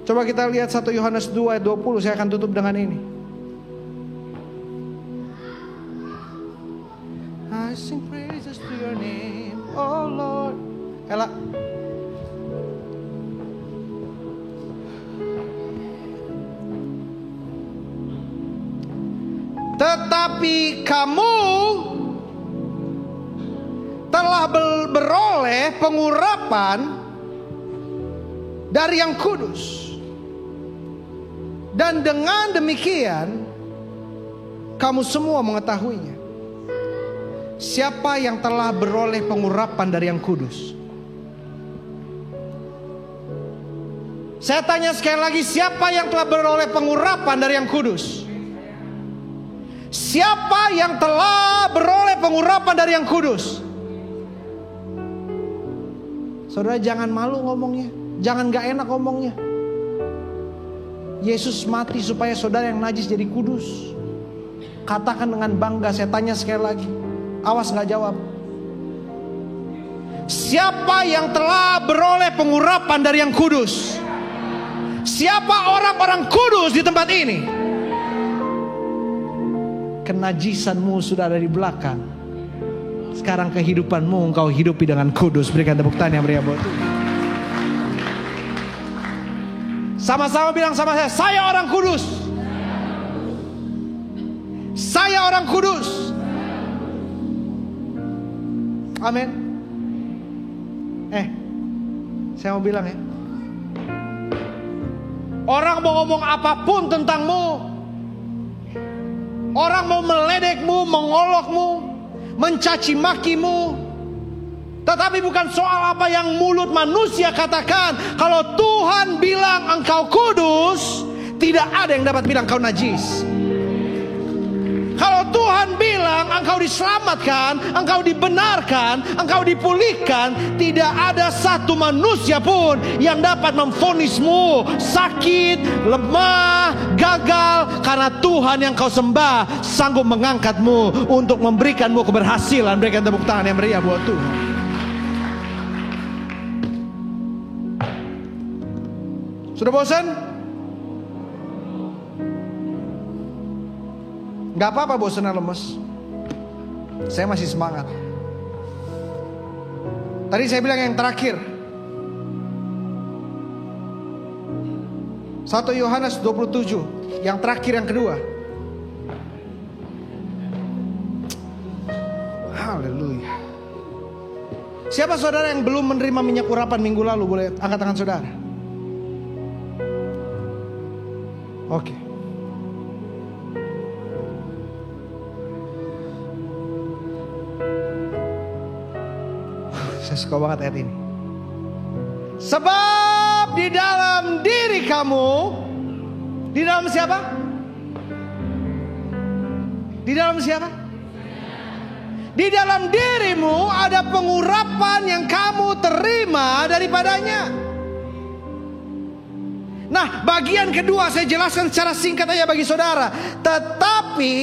Coba kita lihat 1 Yohanes 2 ayat 20. Saya akan tutup dengan ini. I sing praises to your name, oh Lord. Ella. Tetapi kamu telah beroleh pengurapan dari yang kudus, dan dengan demikian kamu semua mengetahuinya. Siapa yang telah beroleh pengurapan dari yang kudus? Saya tanya sekali lagi, siapa yang telah beroleh pengurapan dari yang kudus? Siapa yang telah beroleh pengurapan dari yang kudus? Saudara jangan malu ngomongnya, jangan gak enak ngomongnya. Yesus mati supaya saudara yang najis jadi kudus. Katakan dengan bangga. Saya tanya sekali lagi, awas gak jawab. Siapa yang telah beroleh pengurapan dari yang kudus? Siapa orang-orang kudus di tempat ini? Kenajisanmu sudah ada di belakang. Sekarang kehidupanmu engkau hidupi dengan kudus. Berikan tepuk tangan yang meriah buat Tuhan. Sama-sama bilang sama saya orang kudus. Saya orang kudus. Amin. Saya mau bilang ya, orang mau ngomong apapun tentangmu, orang mau meledekmu, mengolokmu, mencaci makimu, tetapi bukan soal apa yang mulut manusia katakan. Kalau Tuhan bilang engkau kudus, tidak ada yang dapat bilang engkau najis. Kalau Tuhan bilang engkau diselamatkan, engkau dibenarkan, engkau dipulihkan, tidak ada satu manusia pun yang dapat memvonismu sakit, lemah, gagal. Karena Tuhan yang kau sembah sanggup mengangkatmu untuk memberikanmu keberhasilan. Berikan tepuk tangan yang meriah buat Tuhan. Sudah bosan? Gak apa-apa bosan dan lemes. Saya masih semangat. Tadi saya bilang yang terakhir, 1 Yohanes 27, yang terakhir, yang kedua. Haleluya. Siapa saudara yang belum menerima minyak urapan minggu lalu? Boleh angkat tangan saudara. Oke. Saya suka banget ayat ini. Sebab di dalam diri kamu, di dalam siapa? Di dalam siapa? Di dalam dirimu ada pengurapan yang kamu terima daripadanya. Nah, bagian kedua saya jelaskan secara singkat aja bagi saudara. Tetapi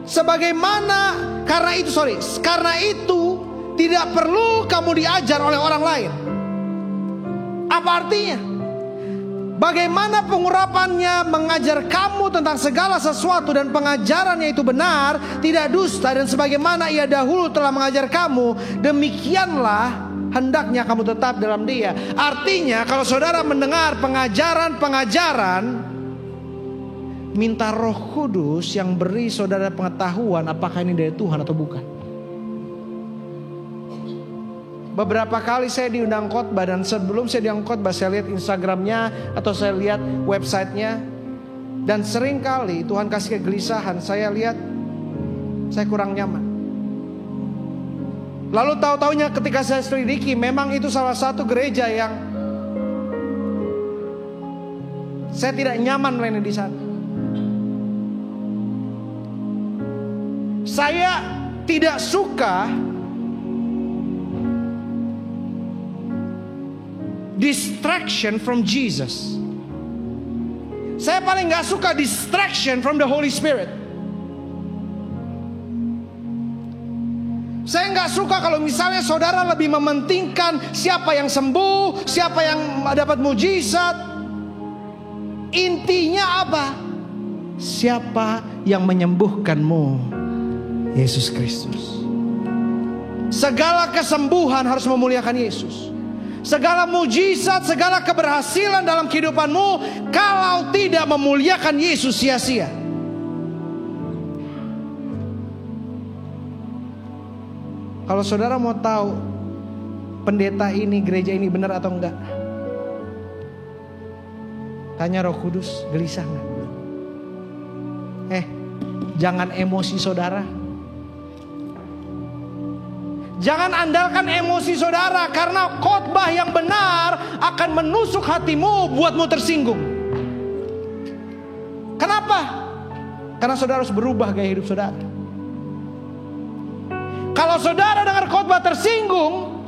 sebagaimana, karena itu tidak perlu kamu diajar oleh orang lain. Apa artinya? Bagaimana pengurapannya mengajar kamu tentang segala sesuatu dan pengajarannya itu benar, tidak dusta, dan sebagaimana ia dahulu telah mengajar kamu, demikianlah hendaknya kamu tetap dalam dia. Artinya kalau saudara mendengar pengajaran-pengajaran, minta Roh Kudus yang beri saudara pengetahuan apakah ini dari Tuhan atau bukan. Beberapa kali saya diundang khotbah, dan sebelum saya diundang khotbah saya lihat Instagramnya atau saya lihat websitenya, dan sering kali Tuhan kasih kegelisahan. Saya lihat saya kurang nyaman. Lalu tahu-taunya ketika saya selidiki, memang itu salah satu gereja yang saya tidak nyaman melayani di sana. Saya tidak suka distraction from Jesus. Saya paling gak suka distraction from the Holy Spirit. Saya gak suka kalau misalnya saudara lebih mementingkan siapa yang sembuh, siapa yang dapat mujizat. Intinya apa? Siapa yang menyembuhkanmu? Yesus Kristus. Segala kesembuhan harus memuliakan Yesus. Segala mujizat, segala keberhasilan dalam kehidupanmu, kalau tidak memuliakan Yesus, sia-sia. Kalau saudara mau tahu pendeta ini, gereja ini benar atau enggak, tanya Roh Kudus, gelisah enggak? Jangan emosi saudara. Jangan andalkan emosi saudara, karena khotbah yang benar akan menusuk hatimu, buatmu tersinggung. Kenapa? Karena saudara harus berubah gaya hidup saudara. Kalau saudara dengar khotbah tersinggung,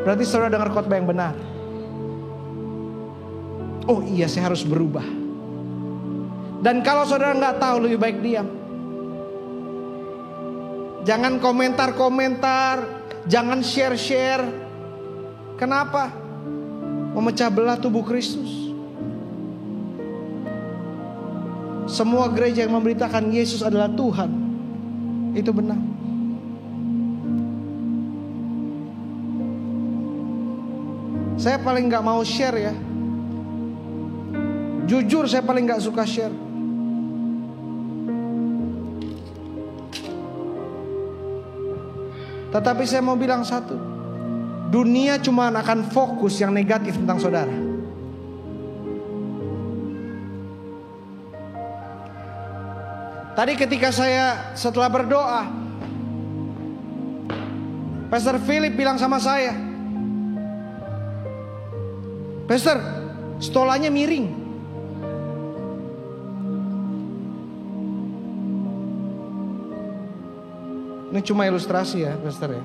berarti saudara dengar khotbah yang benar. Oh iya, saya harus berubah. Dan kalau saudara nggak tahu, lebih baik diam. Jangan komentar-komentar, jangan share-share. Kenapa? Memecah belah tubuh Kristus. Semua gereja yang memberitakan Yesus adalah Tuhan, itu benar. Saya paling gak mau share ya. Jujur saya paling gak suka share. Tetapi saya mau bilang satu, dunia cuma akan fokus yang negatif tentang saudara. Tadi ketika saya setelah berdoa, Pastor Philip bilang sama saya, Pastor, stolanya miring. Ini cuma ilustrasi ya, Pastor ya.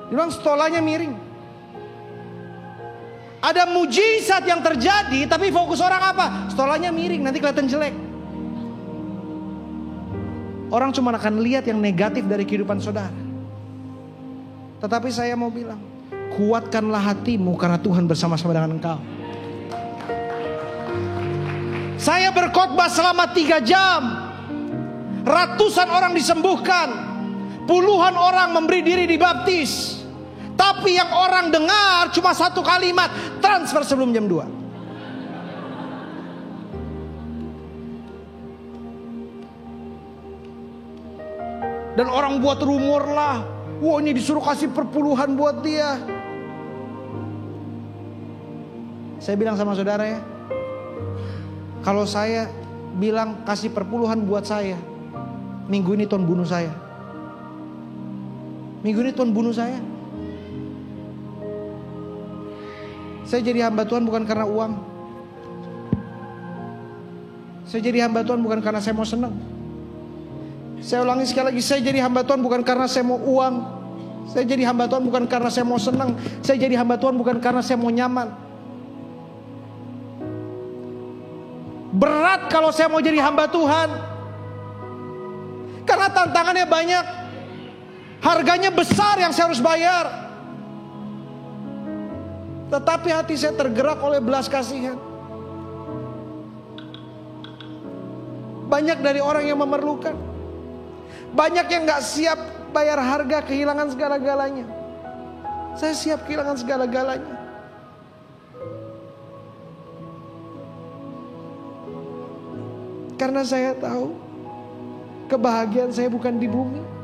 Dia bilang stolanya miring. Ada mujizat yang terjadi, tapi fokus orang apa? Stolanya miring, nanti kelihatan jelek. Orang cuma akan lihat yang negatif dari kehidupan saudara. Tetapi saya mau bilang, kuatkanlah hatimu karena Tuhan bersama-sama dengan engkau. Saya berkhotbah selama 3 jam. Ratusan orang disembuhkan. Puluhan orang memberi diri dibaptis. Tapi yang orang dengar cuma 1 kalimat, transfer sebelum jam 2. Dan orang buat rumor lah, wah ini disuruh kasih perpuluhan buat dia. Saya bilang sama saudara ya, kalau saya bilang kasih perpuluhan buat saya, minggu ini Tuhan bunuh saya. Minggu ini Tuhan bunuh saya. Saya jadi hamba Tuhan bukan karena uang. Saya jadi hamba Tuhan bukan karena saya mau senang. Saya ulangi sekali lagi, saya jadi hamba Tuhan bukan karena saya mau uang. Saya jadi hamba Tuhan bukan karena saya mau senang. Saya jadi hamba Tuhan bukan karena saya mau nyaman. Berat kalau saya mau jadi hamba Tuhan, karena tantangannya banyak. Harganya besar yang saya harus bayar. Tetapi hati saya tergerak oleh belas kasihan. Banyak dari orang yang memerlukan. Banyak yang gak siap bayar harga kehilangan segala-galanya. Saya siap kehilangan segala-galanya. Karena saya tahu kebahagiaan saya bukan di bumi.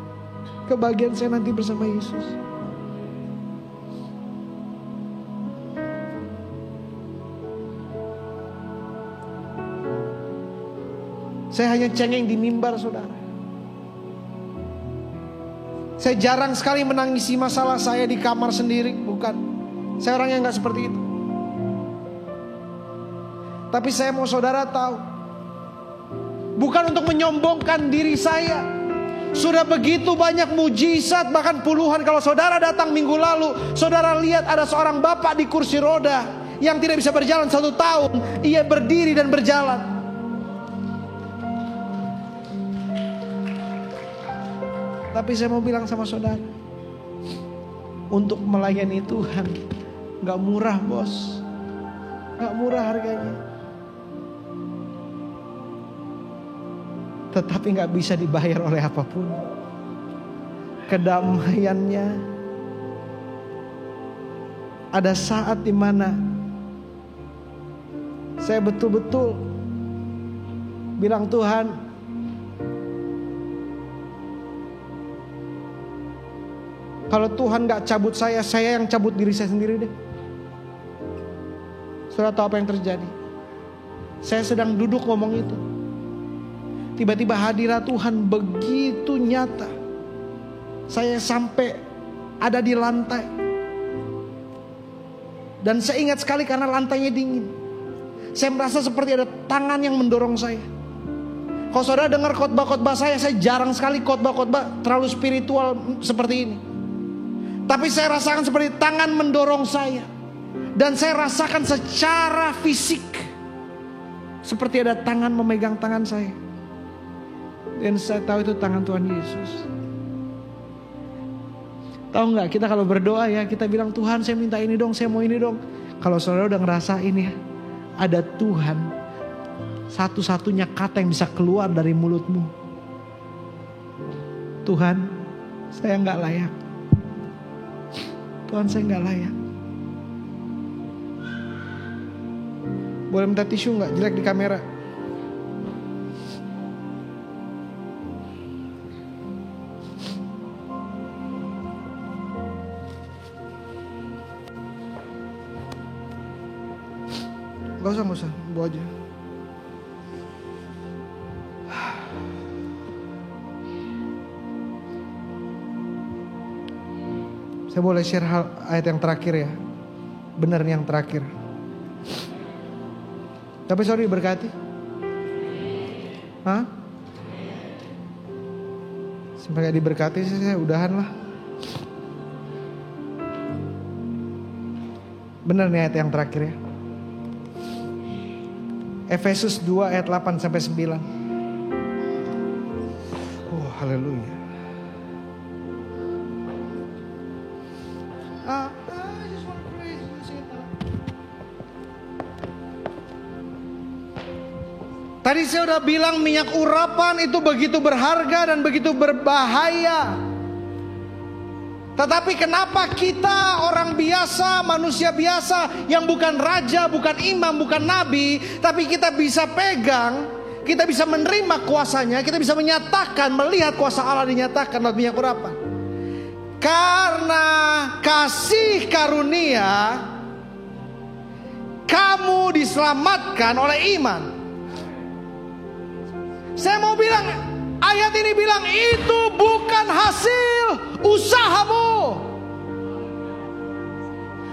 Kebahagiaan saya nanti bersama Yesus. Saya hanya cengeng di mimbar, saudara. Saya jarang sekali menangisi masalah saya di kamar sendiri. Bukan, saya orang yang gak seperti itu. Tapi saya mau saudara tahu, bukan untuk menyombongkan diri saya. Sudah begitu banyak mujizat, bahkan puluhan. Kalau saudara datang minggu lalu, saudara lihat ada seorang bapak di kursi roda yang tidak bisa berjalan 1 tahun. Ia berdiri dan berjalan. Tapi saya mau bilang sama saudara, untuk melayani Tuhan gak murah, bos. Gak murah harganya. Tetapi gak bisa dibayar oleh apapun. Kedamaiannya, ada saat dimana saya betul-betul bilang, Tuhan, kalau Tuhan gak cabut saya yang cabut diri saya sendiri deh. Saudara tahu apa yang terjadi? Saya sedang duduk ngomong itu, tiba-tiba hadirat Tuhan begitu nyata. Saya sampai ada di lantai. Dan saya ingat sekali karena lantainya dingin. Saya merasa seperti ada tangan yang mendorong saya. Kalau saudara dengar khotbah-khotbah saya jarang sekali khotbah-khotbah terlalu spiritual seperti ini. Tapi saya rasakan seperti tangan mendorong saya. Dan saya rasakan secara fisik seperti ada tangan memegang tangan saya. Dan saya tahu itu tangan Tuhan Yesus. Tahu gak, kita kalau berdoa ya, kita bilang, Tuhan saya minta ini dong, saya mau ini dong. Kalau saudara udah ngerasain ya, ada Tuhan, satu-satunya kata yang bisa keluar dari mulutmu, Tuhan saya gak layak. Tuhan saya gak layak. Boleh minta tisu gak? Jelek di kamera. Gak usah, bawa aja. Saya boleh share ayat yang terakhir ya. Benar nih yang terakhir. Tapi sorry, diberkati. Hah? Sampai gak diberkati sih, saya udahan lah. Benar nih ayat yang terakhir ya. Efesus 2 ayat 8 sampai 9. Oh, haleluya. Tadi saya udah bilang minyak urapan itu begitu berharga dan begitu berbahaya. Tetapi kenapa kita orang biasa, manusia biasa yang bukan raja, bukan imam, bukan nabi, tapi kita bisa pegang, kita bisa menerima kuasanya, kita bisa menyatakan, melihat kuasa Allah dinyatakan lewat minyak urapan? Karena kasih karunia kamu diselamatkan oleh iman. Saya mau bilang, ayat ini bilang itu bukan hasil usahamu.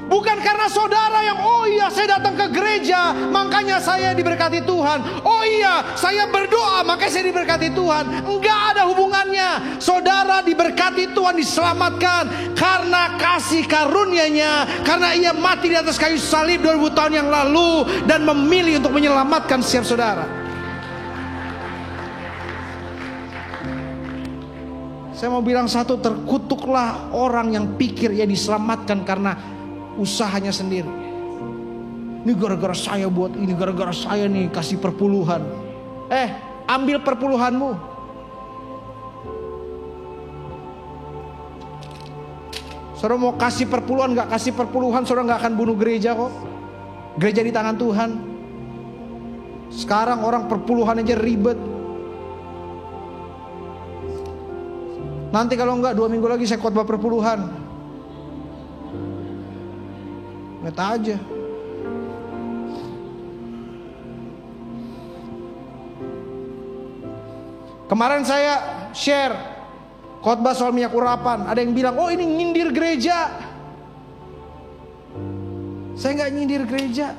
Bukan karena saudara yang, oh iya saya datang ke gereja makanya saya diberkati Tuhan. Oh iya saya berdoa makanya saya diberkati Tuhan. Enggak ada hubungannya. Saudara diberkati Tuhan, diselamatkan karena kasih karunia-Nya. Karena Ia mati di atas kayu salib 2000 tahun yang lalu dan memilih untuk menyelamatkan setiap saudara. Saya mau bilang satu, terkutuklah orang yang pikir ia diselamatkan karena usahanya sendiri. Ini gara-gara saya buat ini, gara-gara saya nih kasih perpuluhan. Ambil perpuluhanmu. Saudara mau kasih perpuluhan, gak kasih perpuluhan, saudara gak akan bunuh gereja kok. Gereja di tangan Tuhan. Sekarang orang perpuluhan aja ribet. Nanti kalau enggak 2 minggu lagi saya khotbah perpuluhan. Lihat aja. Kemarin saya share khotbah soal minyak urapan. Ada yang bilang, oh ini nyindir gereja. Saya nggak nyindir gereja.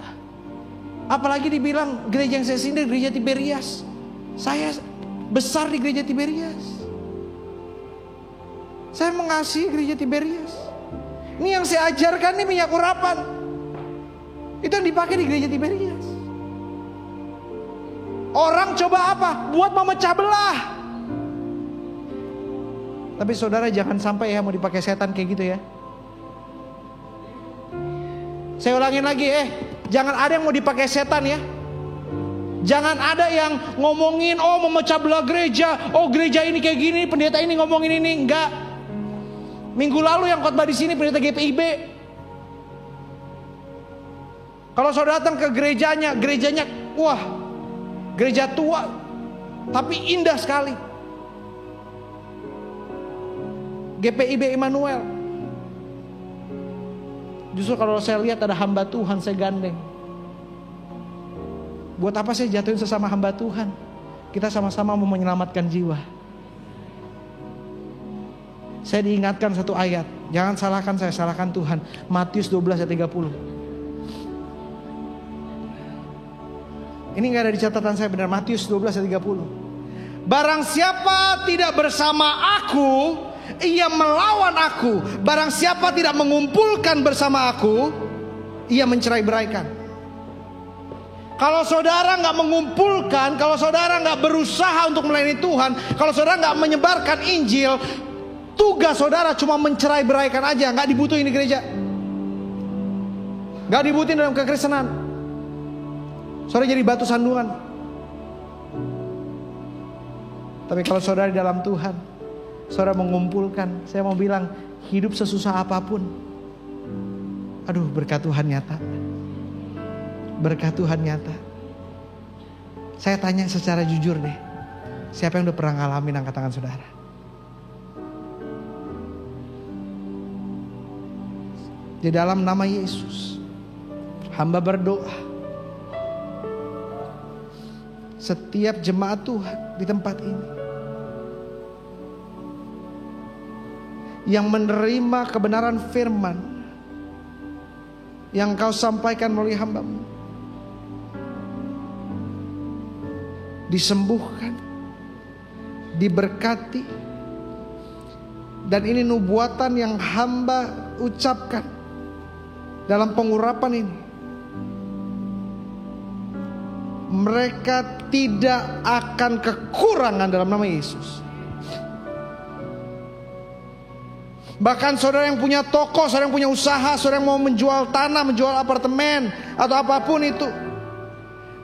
Apalagi dibilang gereja yang saya sindir gereja Tiberias. Saya besar di gereja Tiberias. Saya mengasihi gereja Tiberias. Ini yang saya ajarkan nih minyak urapan. Itu yang dipakai di gereja Tiberias. Orang coba apa? Buat memecah belah. Tapi saudara jangan sampai ya mau dipakai setan kayak gitu ya. Saya ulangin lagi, jangan ada yang mau dipakai setan ya. Jangan ada yang ngomongin, oh memecah belah gereja, oh gereja ini kayak gini, pendeta ini ngomongin ini. Enggak. Minggu lalu yang khotbah di sini pendeta GPIB. Kalau saudara datang ke gerejanya, wah, gereja tua, tapi indah sekali. GPIB Immanuel. Justru kalau saya lihat ada hamba Tuhan, saya gandeng. Buat apa saya jatuhin sesama hamba Tuhan? Kita sama-sama mau menyelamatkan jiwa. Saya diingatkan satu ayat. Jangan salahkan saya, salahkan Tuhan. Matius 12 ayat 30. Ini gak ada di catatan saya benar. Matius 12 ayat 30. Barang siapa tidak bersama aku, ia melawan aku. Barang siapa tidak mengumpulkan bersama aku, ia mencerai-beraikan. Kalau saudara gak mengumpulkan, kalau saudara gak berusaha untuk melayani Tuhan, kalau saudara gak menyebarkan Injil, tugas saudara cuma mencerai-beraikan aja. Gak dibutuhin di gereja, gak dibutuhin dalam kekristenan. Saudara jadi batu sandungan. Tapi kalau saudara di dalam Tuhan, saudara mengumpulkan, saya mau bilang, hidup sesusah apapun, aduh berkat Tuhan nyata. Berkat Tuhan nyata. Saya tanya secara jujur deh, siapa yang udah pernah ngalamin, angkat tangan saudara. Di dalam nama Yesus, hamba berdoa, setiap jemaat Tuhan di tempat ini yang menerima kebenaran firman yang kau sampaikan melalui hamba-Mu, disembuhkan, diberkati. Dan ini nubuatan yang hamba ucapkan dalam pengurapan ini. Mereka tidak akan kekurangan dalam nama Yesus. Bahkan saudara yang punya toko, saudara yang punya usaha, saudara yang mau menjual tanah, menjual apartemen, atau apapun itu,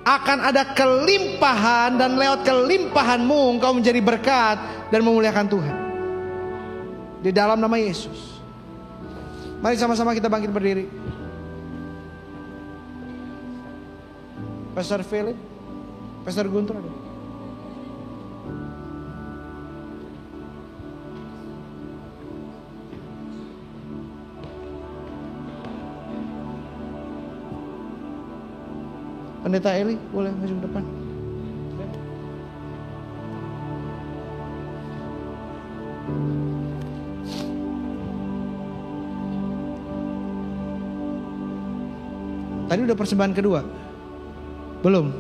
akan ada kelimpahan. Dan lewat kelimpahanmu engkau menjadi berkat dan memuliakan Tuhan. Di dalam nama Yesus. Mari sama-sama kita bangkit berdiri. Pastor Philip, Pastor Guntur ada. Pendeta Eli boleh maju ke depan. Tadi udah persembahan kedua? Belum?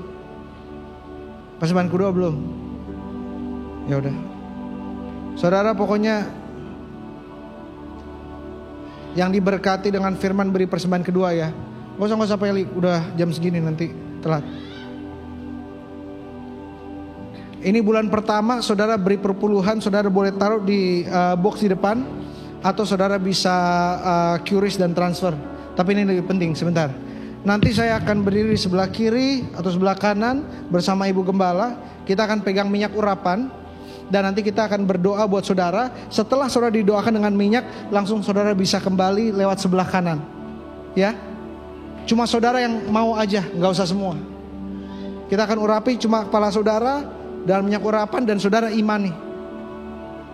Persembahan kedua belum? Ya udah. Saudara pokoknya yang diberkati dengan firman beri persembahan kedua ya. Gak usah Eli, udah jam segini nanti telat. Ini bulan pertama, saudara beri perpuluhan, saudara boleh taruh di box di depan, atau saudara bisa QRIS dan transfer. Tapi ini lebih penting, sebentar. Nanti saya akan berdiri di sebelah kiri atau sebelah kanan bersama Ibu Gembala. Kita akan pegang minyak urapan, dan nanti kita akan berdoa buat saudara. Setelah saudara didoakan dengan minyak, langsung saudara bisa kembali lewat sebelah kanan. Ya. Cuma saudara yang mau aja, gak usah semua. Kita akan urapi cuma kepala saudara dalam minyak urapan, dan saudara imani.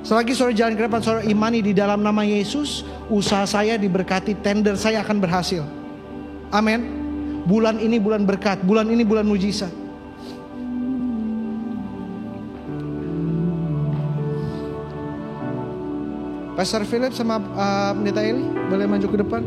Selagi saudara jalan ke depan, saudara imani di dalam nama Yesus, usaha saya diberkati, tender saya akan berhasil. Amin. Bulan ini bulan berkat, bulan ini bulan mujizat. Pastor Philip sama Pendeta Eli boleh maju ke depan.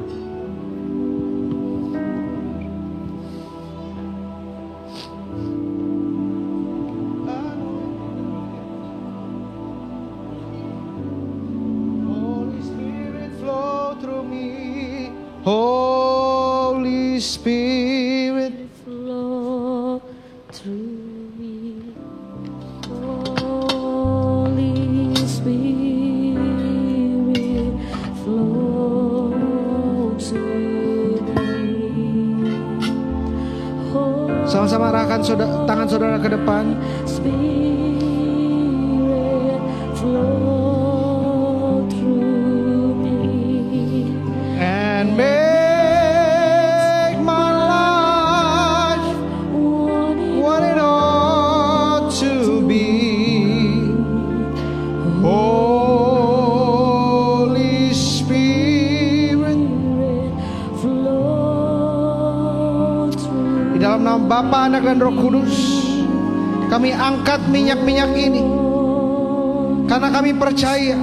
Holy Spirit flow through me. Holy Spirit flow through me. Holy Spirit flow through me. Sama-sama arahkan tangan saudara ke depan. Spirit flow through me. And make my life what it ought to be. Holy Spirit flow through. Di dalam nama Bapa, Anak dan Roh Kudus, kami angkat minyak-minyak ini karena kami percaya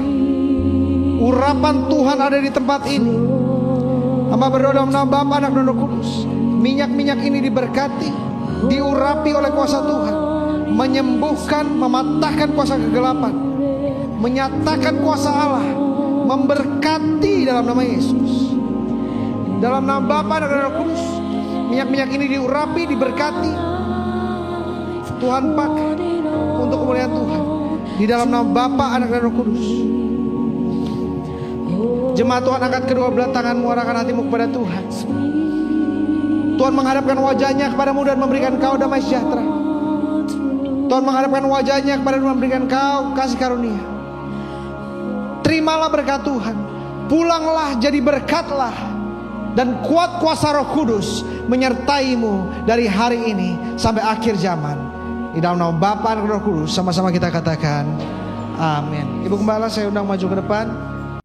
urapan Tuhan ada di tempat ini. Hamba berdoa dalam nama Bapa, Anak dan Roh Kudus, minyak-minyak ini diberkati, diurapi oleh kuasa Tuhan, menyembuhkan, mematahkan kuasa kegelapan, menyatakan kuasa Allah, memberkati dalam nama Yesus. Dalam nama Bapa, Anak dan Roh Kudus, minyak-minyak ini diurapi, diberkati, Tuhan pakai untuk kemuliaan Tuhan. Di dalam nama Bapa, Anak dan Roh Kudus. Jemaat Tuhan, angkat kedua belah tanganmu, arahkan hatimu kepada Tuhan. Tuhan menghadapkan wajahnya kepadamu dan memberikan kau damai sejahtera. Tuhan menghadapkan wajahnya kepadamu dan memberikan kau kasih karunia. Terimalah berkat Tuhan. Pulanglah jadi berkatlah, dan kuat kuasa Roh Kudus menyertaimu dari hari ini sampai akhir zaman. Di dalam nama Bapa dan Roh Kudus, sama-sama kita katakan amin. Ibu Gembala, saya undang maju ke depan.